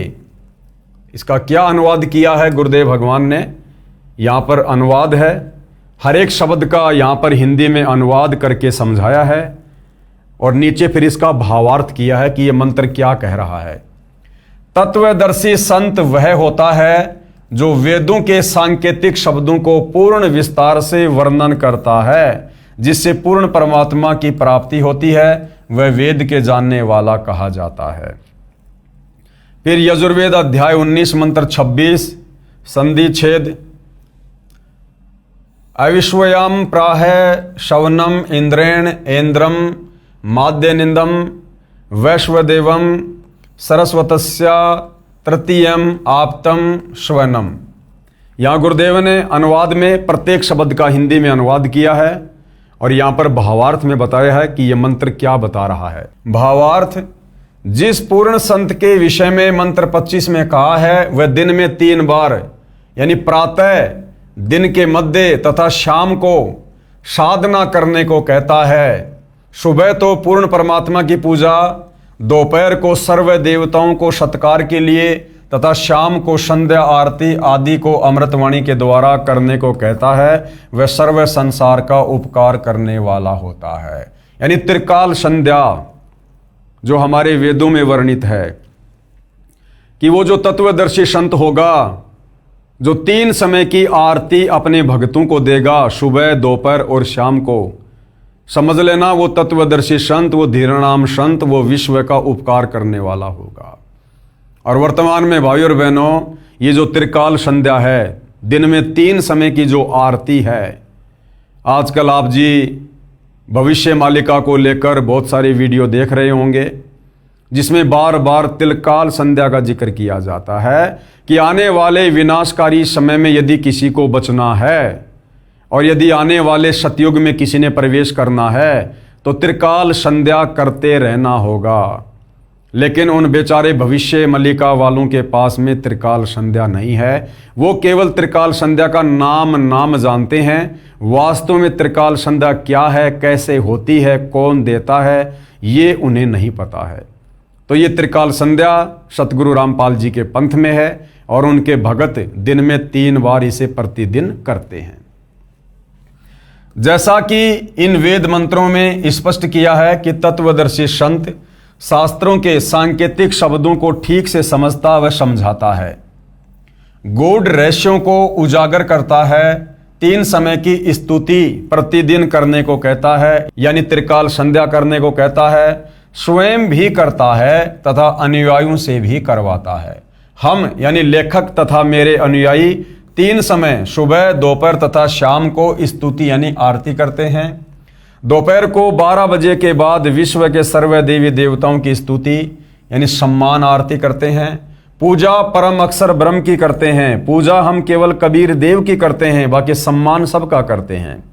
इसका क्या अनुवाद किया है गुरुदेव भगवान ने? यहां पर अनुवाद है, हर एक शब्द का यहां पर हिंदी में अनुवाद करके समझाया है और नीचे फिर इसका भावार्थ किया है कि यह मंत्र क्या कह रहा है। तत्वदर्शी संत वह होता है जो वेदों के सांकेतिक शब्दों को पूर्ण विस्तार से वर्णन करता है, जिससे पूर्ण परमात्मा की प्राप्ति होती है, वह वेद के जानने वाला कहा जाता है। फिर यजुर्वेद अध्याय 19 मंत्र 26 संधि छेद अविश्वयाम प्राह शवनम इंद्रेण इंद्रम माद्य निंदम वैश्वदेवम सरस्वतस्या तृतीयम आप्तम श्वनम। यहाँ गुरुदेव ने अनुवाद में प्रत्येक शब्द का हिंदी में अनुवाद किया है और यहाँ पर भावार्थ में बताया है कि यह मंत्र क्या बता रहा है। भावार्थ, जिस पूर्ण संत के विषय में मंत्र 25 में कहा है वह दिन में 3 बार यानी प्रातः, दिन के मध्य तथा शाम को साधना करने को कहता है। सुबह तो पूर्ण परमात्मा की पूजा, दोपहर को सर्व देवताओं को सत्कार के लिए तथा शाम को संध्या आरती आदि को अमृतवाणी के द्वारा करने को कहता है। वह सर्व संसार का उपकार करने वाला होता है। यानी त्रिकाल संध्या जो हमारे वेदों में वर्णित है कि वो जो तत्वदर्शी संत होगा, जो 3 समय की आरती अपने भक्तों को देगा, सुबह, दोपहर और शाम को, समझ लेना वो तत्वदर्शी संत, वो धीरनाम संत, वो विश्व का उपकार करने वाला होगा। और वर्तमान में भाइयों और बहनों, ये जो त्रिकाल संध्या है, दिन में 3 समय की जो आरती है, आजकल आप जी भविष्य मालिका को लेकर बहुत सारे वीडियो देख रहे होंगे जिसमें बार बार त्रिकाल संध्या का जिक्र किया जाता है कि आने वाले विनाशकारी समय में यदि किसी को बचना है और यदि आने वाले सतयुग में किसी ने प्रवेश करना है तो त्रिकाल संध्या करते रहना होगा। लेकिन उन बेचारे भविष्य मलिका वालों के पास में त्रिकाल संध्या नहीं है। वो केवल त्रिकाल संध्या का नाम जानते हैं। वास्तव में त्रिकाल संध्या क्या है, कैसे होती है, कौन देता है, ये उन्हें नहीं पता है। तो ये त्रिकाल संध्या सतगुरु रामपाल जी के पंथ में है और उनके भगत दिन में 3 बार इसे प्रतिदिन करते हैं। जैसा कि इन वेद मंत्रों में स्पष्ट किया है कि तत्वदर्शी संत शास्त्रों के सांकेतिक शब्दों को ठीक से समझता व समझाता है, गूढ़ रहस्यों को उजागर करता है, 3 समय की स्तुति प्रतिदिन करने को कहता है यानी त्रिकाल संध्या करने को कहता है, स्वयं भी करता है तथा अनुयायियों से भी करवाता है। हम यानी लेखक तथा मेरे अनुयायी 3 समय सुबह, दोपहर तथा शाम को स्तुति यानी आरती करते हैं। दोपहर को 12 बजे के बाद विश्व के सर्व देवी देवताओं की स्तुति यानी सम्मान आरती करते हैं। पूजा परम अक्षर ब्रह्म की करते हैं। पूजा हम केवल कबीर देव की करते हैं, बाकी सम्मान सबका करते हैं।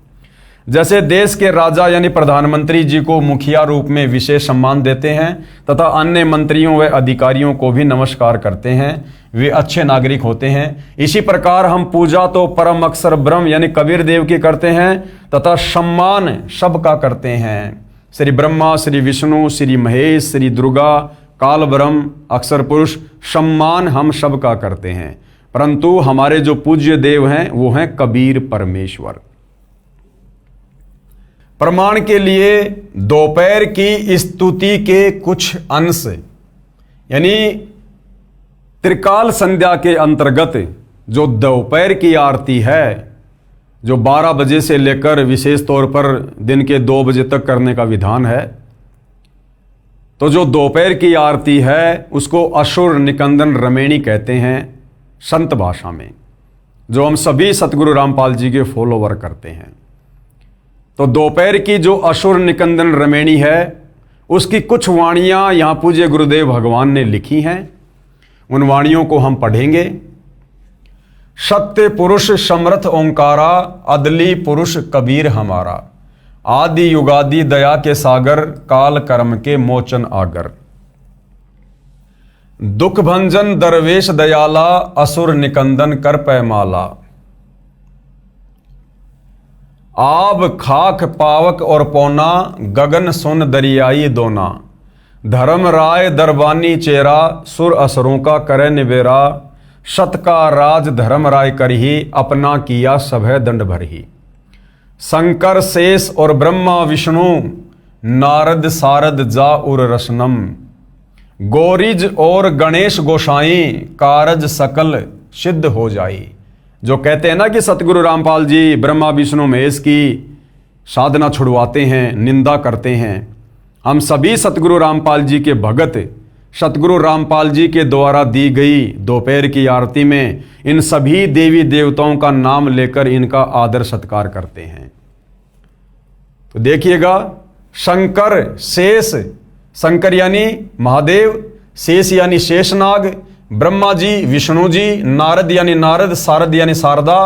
जैसे देश के राजा यानी प्रधानमंत्री जी को मुखिया रूप में विशेष सम्मान देते हैं तथा अन्य मंत्रियों व अधिकारियों को भी नमस्कार करते हैं, वे अच्छे नागरिक होते हैं। इसी प्रकार हम पूजा तो परम अक्षर ब्रह्म यानी कबीर देव की करते हैं तथा सम्मान सबका करते हैं। श्री ब्रह्मा, श्री विष्णु, श्री महेश, श्री दुर्गा, काल ब्रह्म, अक्षर पुरुष, सम्मान हम सबका करते हैं। परंतु हमारे जो पूज्य देव हैं वो हैं कबीर परमेश्वर। प्रमाण के लिए दोपहर की स्तुति के कुछ अंश यानी त्रिकाल संध्या के अंतर्गत जो दोपहर की आरती है, जो 12 बजे से लेकर विशेष तौर पर दिन के 2 बजे तक करने का विधान है, तो जो दोपहर की आरती है उसको असुर निकंदन रमेणी कहते हैं संत भाषा में, जो हम सभी सतगुरु रामपाल जी के फॉलोवर करते हैं। तो दोपहर की जो असुर निकंदन रमेणी है उसकी कुछ वाणियां यहां पूज्य गुरुदेव भगवान ने लिखी हैं, उन वाणियों को हम पढ़ेंगे। सत्य पुरुष समर्थ ओंकारा, अदली पुरुष कबीर हमारा, आदि युगादि दया के सागर, काल कर्म के मोचन आगर। दुख भंजन दरवेश दयाला, असुर निकंदन कर पैमाला। आब खाक पावक और पौना, गगन सुन दरियाई दोना। धर्म राय दरबानी चेरा, सुर असुरों का करे निबेरा। सत का राज धर्म राय करही, अपना किया सभय दंड भरही। शंकर शेष और ब्रह्मा विष्णु, नारद सारद जा उर रसनम। गोरिज और गणेश गोसाई, कारज सकल सिद्ध हो जाई। जो कहते हैं ना कि सतगुरु रामपाल जी ब्रह्मा विष्णु महेश की साधना छुड़वाते हैं, निंदा करते हैं, हम सभी सतगुरु रामपाल जी के भगत सतगुरु रामपाल जी के द्वारा दी गई दोपहर की आरती में इन सभी देवी देवताओं का नाम लेकर इनका आदर सत्कार करते हैं। तो देखिएगा, शंकर शेष, शंकर यानी महादेव, शेष यानी शेषनाग, ब्रह्मा जी विष्णु जी, नारद यानी नारद, शारद यानी शारदा,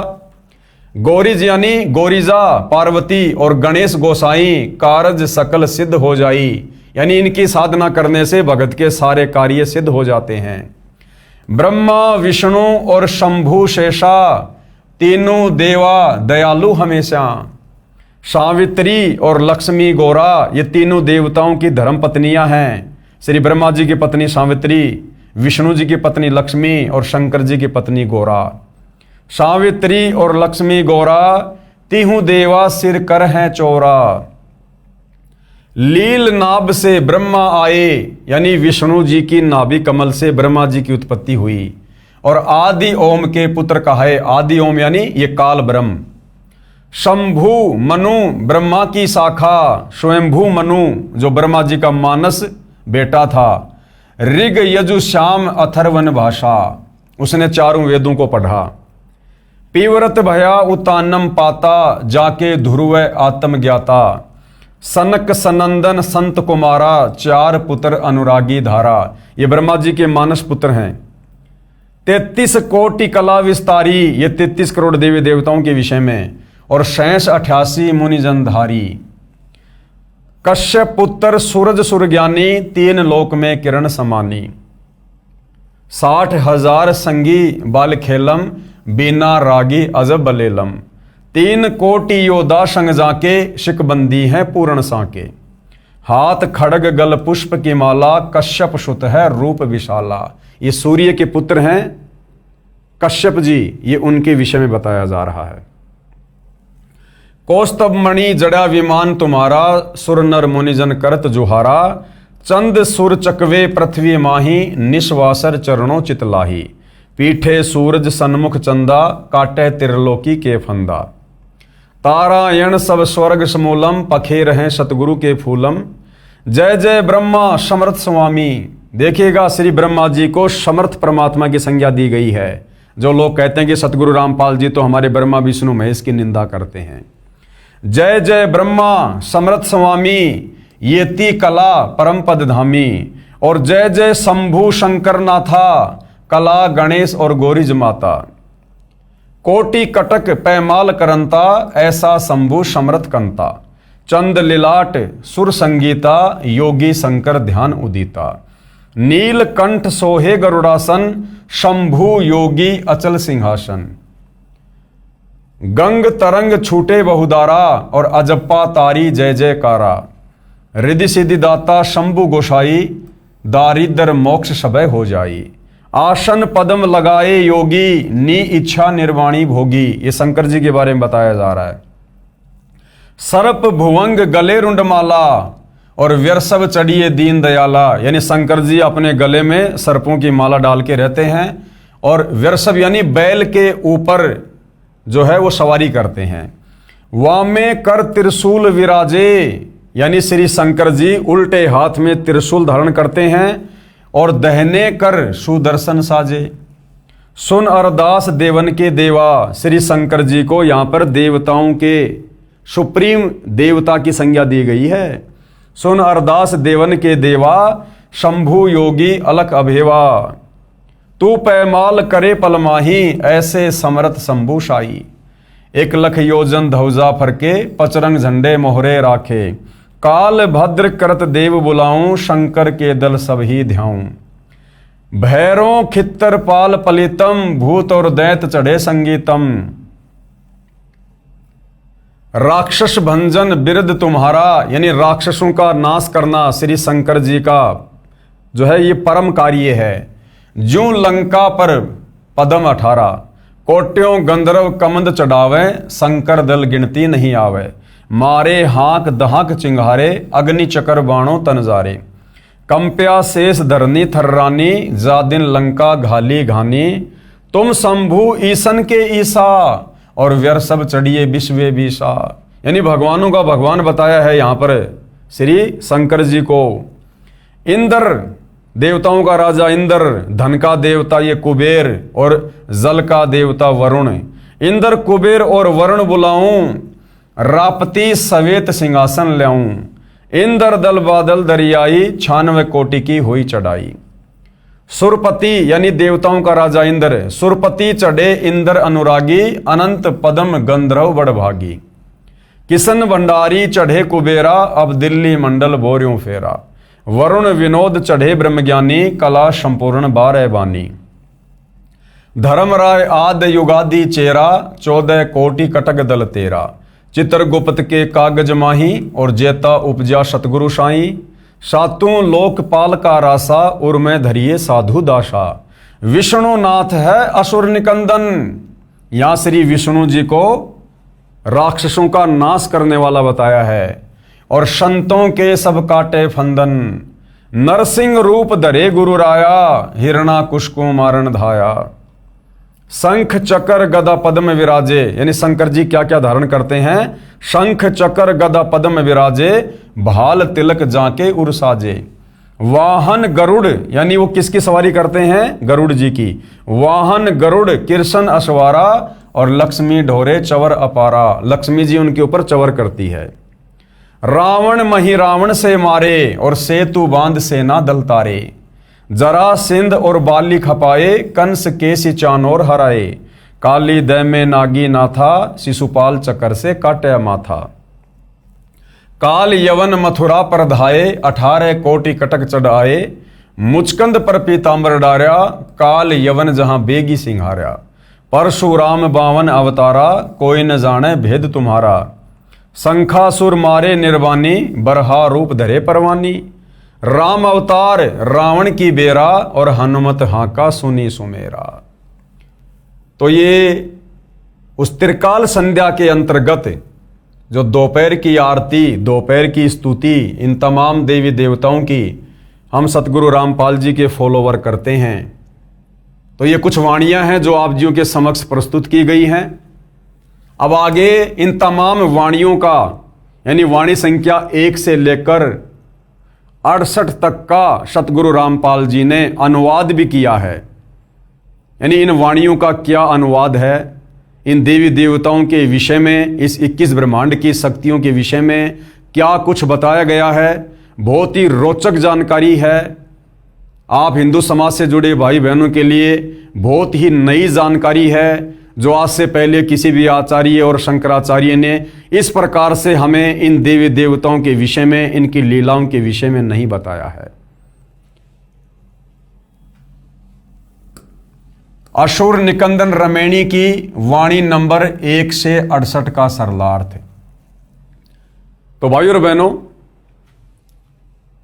गौरीज यानी गौरीजा पार्वती, और गणेश गोसाई कारज सकल सिद्ध हो जाई, यानी इनकी साधना करने से भगत के सारे कार्य सिद्ध हो जाते हैं। ब्रह्मा विष्णु और शंभु शेषा तीनों देवा दयालु हमेशा। सावित्री और लक्ष्मी गौरा ये तीनों देवताओं की धर्म पत्नियां हैं। श्री ब्रह्मा जी की पत्नी सावित्री, विष्णु जी की पत्नी लक्ष्मी और शंकर जी की पत्नी गौरा। सावित्री और लक्ष्मी गौरा तीहू देवा सिर कर हैं चौरा। लील नाभ से ब्रह्मा आए, यानी विष्णु जी की नाभि कमल से ब्रह्मा जी की उत्पत्ति हुई, और आदि ओम के पुत्र कहे। आदि ओम यानी ये काल ब्रह्म। शंभु मनु ब्रह्मा की शाखा, स्वयंभू मनु जो ब्रह्मा जी का मानस बेटा था। ऋग यजु श्याम अथर्वन भाषा, उसने चारों वेदों को पढ़ा। पीवरत भया उतानम पाता, जाके ध्रुव आत्म ज्ञाता। सनक सनंदन संत कुमारा, चार पुत्र अनुरागी धारा। ये ब्रह्मा जी के मानस पुत्र हैं। 33 कोटि कला विस्तारी, ये 33 करोड़ देवी देवताओं के विषय में। और 88 मुनिजन धारी। कश्यप पुत्र सूरज सुरज्ञानी, 3 लोक में किरण समानी। 60,000 संगी बाल खेलम, बीना रागी अजब बलेलम। 3 कोटि योद्धा संग जाके, शिकबंदी है पूर्ण साके। हाथ खड़ग गल पुष्प की माला, कश्यप सुत है रूप विशाला। ये सूर्य के पुत्र हैं कश्यप जी, ये उनके विषय में बताया जा रहा है। कौस्तभ मणि जड़ा विमान तुम्हारा, सुर नर मुनिजन करत जुहारा। चंद सुर चकवे पृथ्वी माही, निश्वासर चरणों चितलाही। पीठे सूरज सन्मुख चंदा, काटे त्रिलोकी के फंदा। तारायण सब स्वर्ग समूलम, पखे रहे सतगुरु के फूलम। जय जय ब्रह्मा समर्थ स्वामी। देखिएगा श्री ब्रह्मा जी को समर्थ परमात्मा की संज्ञा दी गई है। जो लोग कहते हैं कि सतगुरु रामपाल जी तो हमारे ब्रह्मा विष्णु महेश की निंदा करते हैं। जय जय ब्रह्मा समर्थ स्वामी, येति कला परम पद धामी। और जय जय शंभु शंकर नाथा, कला गणेश और गौरीज माता। कोटि कटक पैमाल करंता, ऐसा शंभु समर्थ कंता। चंद लिलाट सुर संगीता, योगी शंकर ध्यान उदिता। नील कंठ सोहे गरुड़ासन, शंभु योगी अचल सिंहासन। गंग तरंग छूटे बहुदारा, और अजप्पा तारी जय जयकारा। रिद्धि सिद्धि दाता शंभु गोसाई, दारिद्र मोक्ष सबय हो जाई। आसन पद्म लगाए योगी, नी इच्छा निर्वाणी भोगी। ये शंकर जी के बारे में बताया जा रहा है। सर्प भुवंग गले रुंडमाला, और व्यर्सव चढ़िए दीन दयाला। यानी शंकर जी अपने गले में सर्पों की माला डाल के रहते हैं, और व्यर्सव यानी बैल के ऊपर जो है वो सवारी करते हैं। वामे कर त्रिशूल विराजे, यानी श्री शंकर जी उल्टे हाथ में त्रिशूल धारण करते हैं, और दहने कर सुदर्शन साजे। सुन अरदास देवन के देवा, श्री शंकर जी को यहाँ पर देवताओं के सुप्रीम देवता की संज्ञा दी गई है। सुन अरदास देवन के देवा, शंभु योगी अलख अभेवा। तू पैमाल करे पलमाही, ऐसे समरथ शंभु शाही। 1 लख योजन धौजा फरके, पचरंग झंडे मोहरे राखे। काल भद्र करत देव बुलाऊं, शंकर के दल सब ही ध्याऊं। भैरों खित्तर पाल पलितम, भूत और दैत चढ़े संगीतम। राक्षस भंजन बिरद तुम्हारा, यानी राक्षसों का नाश करना श्री शंकर जी का जो है ये परम कार्य है। ज्यों लंका पर पदम 18, कोट्यों गंधर्व कमंद चढ़ावे। शंकर दल गिनती नहीं आवे। मारे हाक दहाक चिंगारे, अग्नि चकर बाणों तनजारे। कंप्या शेष धरनी थर्रानी, जा दिन लंका घाली घानी। तुम शंभु ईसन के ईसा, और व्यर्सव चढ़िए विश्वे विशा। यानी भगवानों का भगवान बताया है यहाँ पर श्री शंकर जी को। इंद्र देवताओं का राजा इंद्र, धन का देवता ये कुबेर, और जल का देवता वरुण। इंद्र कुबेर और वरुण बुलाऊं, रापती सवेत सिंहासन ल्याऊं। इंद्र दल बादल दरियाई 96 कोटि की हुई चढ़ाई। सुरपति यानी देवताओं का राजा इंद्र, सुरपति चढ़े इंद्र अनुरागी, अनंत पदम गंधर्व बड़भागी। किशन भंडारी चढ़े कुबेरा, अब दिल्ली मंडल बोर्यों फेरा। वरुण विनोद चढ़े ब्रह्मज्ञानी, कला संपूर्ण 12 बानी। धर्मराय आद युगादि चेरा, 14 कोटि कटक दल तेरा। चित्रगुप्त के कागज माही, और जेता उपजा सतगुरु साई। सातों लोकपाल का रासा, उर में धरिए साधु दासा। विष्णुनाथ है असुर निकंदन, यहां श्री विष्णु जी को राक्षसों का नाश करने वाला बताया है। और संतों के सब काटे फंदन, नरसिंह रूप धरे गुरु राया। हिरणाकुश को मारण धाया। शंख चक्र गदा पद्म विराजे, यानी शंकर जी क्या क्या धारण करते हैं। शंख चक्र गदा पद्म विराजे, भाल तिलक जाके उर साजे। वाहन गरुड़, यानी वो किसकी सवारी करते हैं, गरुड़ जी की। वाहन गरुड़ कृष्ण अश्वारा, और लक्ष्मी ढोरे चवर अपारा, लक्ष्मी जी उनके ऊपर चवर करती है। रावण मही रावण से मारे, और सेतु बांध सेना दल तारे। जरा सिंध और बाली खपाए, कंस केसी चानोर हराए। काली दै में नागी नाथा, शिशुपाल चक्कर से काटे माथा। काल यवन मथुरा पर धाये, 18 कोटि कटक चढ़ाए। मुचकंद पर पीतांबर डार्या, काल यवन जहां बेगी सिंहार्या। परशुराम 52 अवतारा, कोई न जाने भेद तुम्हारा। शंखासुर मारे निर्वाणी, बरहा रूप धरे परवानी। राम अवतार रावण की बेरा, और हनुमत हाका सुनी सुमेरा। तो ये उस त्रिकाल संध्या के अंतर्गत जो दोपहर की आरती, दोपहर की स्तुति, इन तमाम देवी देवताओं की हम सतगुरु रामपाल जी के फॉलोवर करते हैं। तो ये कुछ वाणियां हैं जो आप जियों के समक्ष प्रस्तुत की गई हैं। अब आगे इन तमाम वाणियों का, यानी वाणी संख्या 1 से लेकर 68 तक का सतगुरु रामपाल जी ने अनुवाद भी किया है। यानी इन वाणियों का क्या अनुवाद है, इन देवी देवताओं के विषय में, इस 21 ब्रह्मांड की शक्तियों के विषय में क्या कुछ बताया गया है। बहुत ही रोचक जानकारी है। आप हिंदू समाज से जुड़े भाई बहनों के लिए बहुत ही नई जानकारी है, जो आज से पहले किसी भी आचार्य और शंकराचार्य ने इस प्रकार से हमें इन देवी देवताओं के विषय में, इनकी लीलाओं के विषय में नहीं बताया है। असुर निकंदन रमैणी की वाणी नंबर 1 से 68 का सरलार्थ। तो भाइयों और बहनों,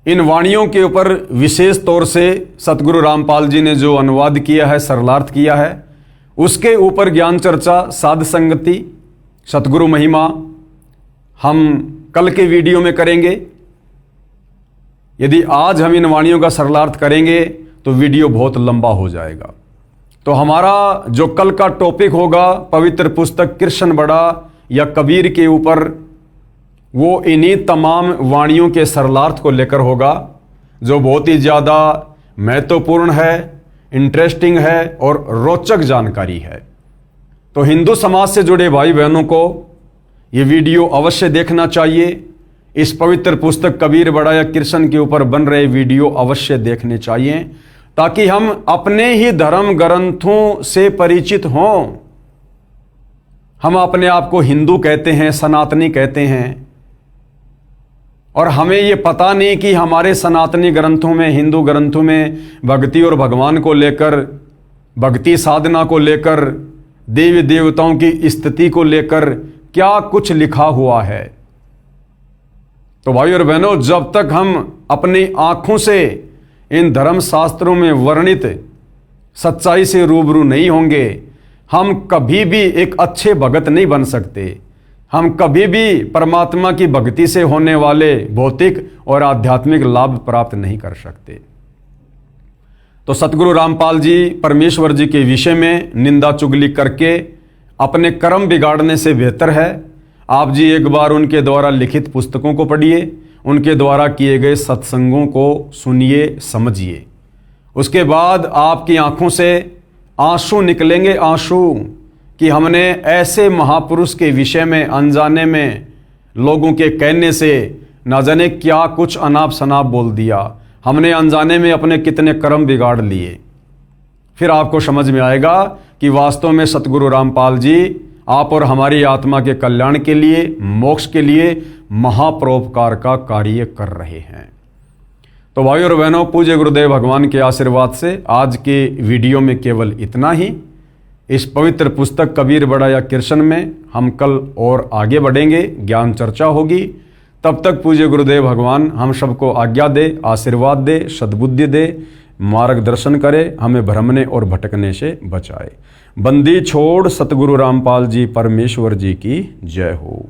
इन वाणियों के ऊपर विशेष तौर से सतगुरु रामपाल जी ने जो अनुवाद किया है, सरलार्थ किया है, उसके ऊपर ज्ञान चर्चा, साध संगति, सतगुरु महिमा हम कल के वीडियो में करेंगे। यदि आज हम इन वाणियों का सरलार्थ करेंगे तो वीडियो बहुत लंबा हो जाएगा। तो हमारा जो कल का टॉपिक होगा पवित्र पुस्तक कृष्ण बड़ा या कबीर के ऊपर, वो इन्हीं तमाम वाणियों के सरलार्थ को लेकर होगा, जो बहुत ही ज़्यादा महत्वपूर्ण है, इंटरेस्टिंग है और रोचक जानकारी है। तो हिंदू समाज से जुड़े भाई बहनों को ये वीडियो अवश्य देखना चाहिए। इस पवित्र पुस्तक कबीर बड़ा या कृष्ण के ऊपर बन रहे वीडियो अवश्य देखने चाहिए, ताकि हम अपने ही धर्म ग्रंथों से परिचित हों। हम अपने आप को हिंदू कहते हैं, सनातनी कहते हैं, और हमें ये पता नहीं कि हमारे सनातनी ग्रंथों में, हिंदू ग्रंथों में भक्ति और भगवान को लेकर, भक्ति साधना को लेकर, देवी देवताओं की स्थिति को लेकर क्या कुछ लिखा हुआ है। तो भाई और बहनों, जब तक हम अपनी आंखों से इन धर्म शास्त्रों में वर्णित सच्चाई से रूबरू नहीं होंगे, हम कभी भी एक अच्छे भगत नहीं बन सकते। हम कभी भी परमात्मा की भक्ति से होने वाले भौतिक और आध्यात्मिक लाभ प्राप्त नहीं कर सकते। तो सतगुरु रामपाल जी परमेश्वर जी के विषय में निंदा चुगली करके अपने कर्म बिगाड़ने से बेहतर है आप जी एक बार उनके द्वारा लिखित पुस्तकों को पढ़िए, उनके द्वारा किए गए सत्संगों को सुनिए, समझिए। उसके बाद आपकी आंखों से आंसू निकलेंगे, आंसू, कि हमने ऐसे महापुरुष के विषय में अनजाने में लोगों के कहने से ना जाने क्या कुछ अनाप शनाप बोल दिया, हमने अनजाने में अपने कितने कर्म बिगाड़ लिए। फिर आपको समझ में आएगा कि वास्तव में सतगुरु रामपाल जी आप और हमारी आत्मा के कल्याण के लिए, मोक्ष के लिए महापरोपकार का कार्य कर रहे हैं। तो भाइयों और बहनों, पूज्य गुरुदेव भगवान के आशीर्वाद से आज के वीडियो में केवल इतना ही। इस पवित्र पुस्तक कबीर बड़ा या कृष्ण में हम कल और आगे बढ़ेंगे, ज्ञान चर्चा होगी। तब तक पूज्य गुरुदेव भगवान हम सबको आज्ञा दे, आशीर्वाद दे, सद्बुद्धि दे, मार्गदर्शन करे, हमें भ्रमने और भटकने से बचाए। बंदी छोड़ सतगुरु रामपाल जी परमेश्वर जी की जय हो।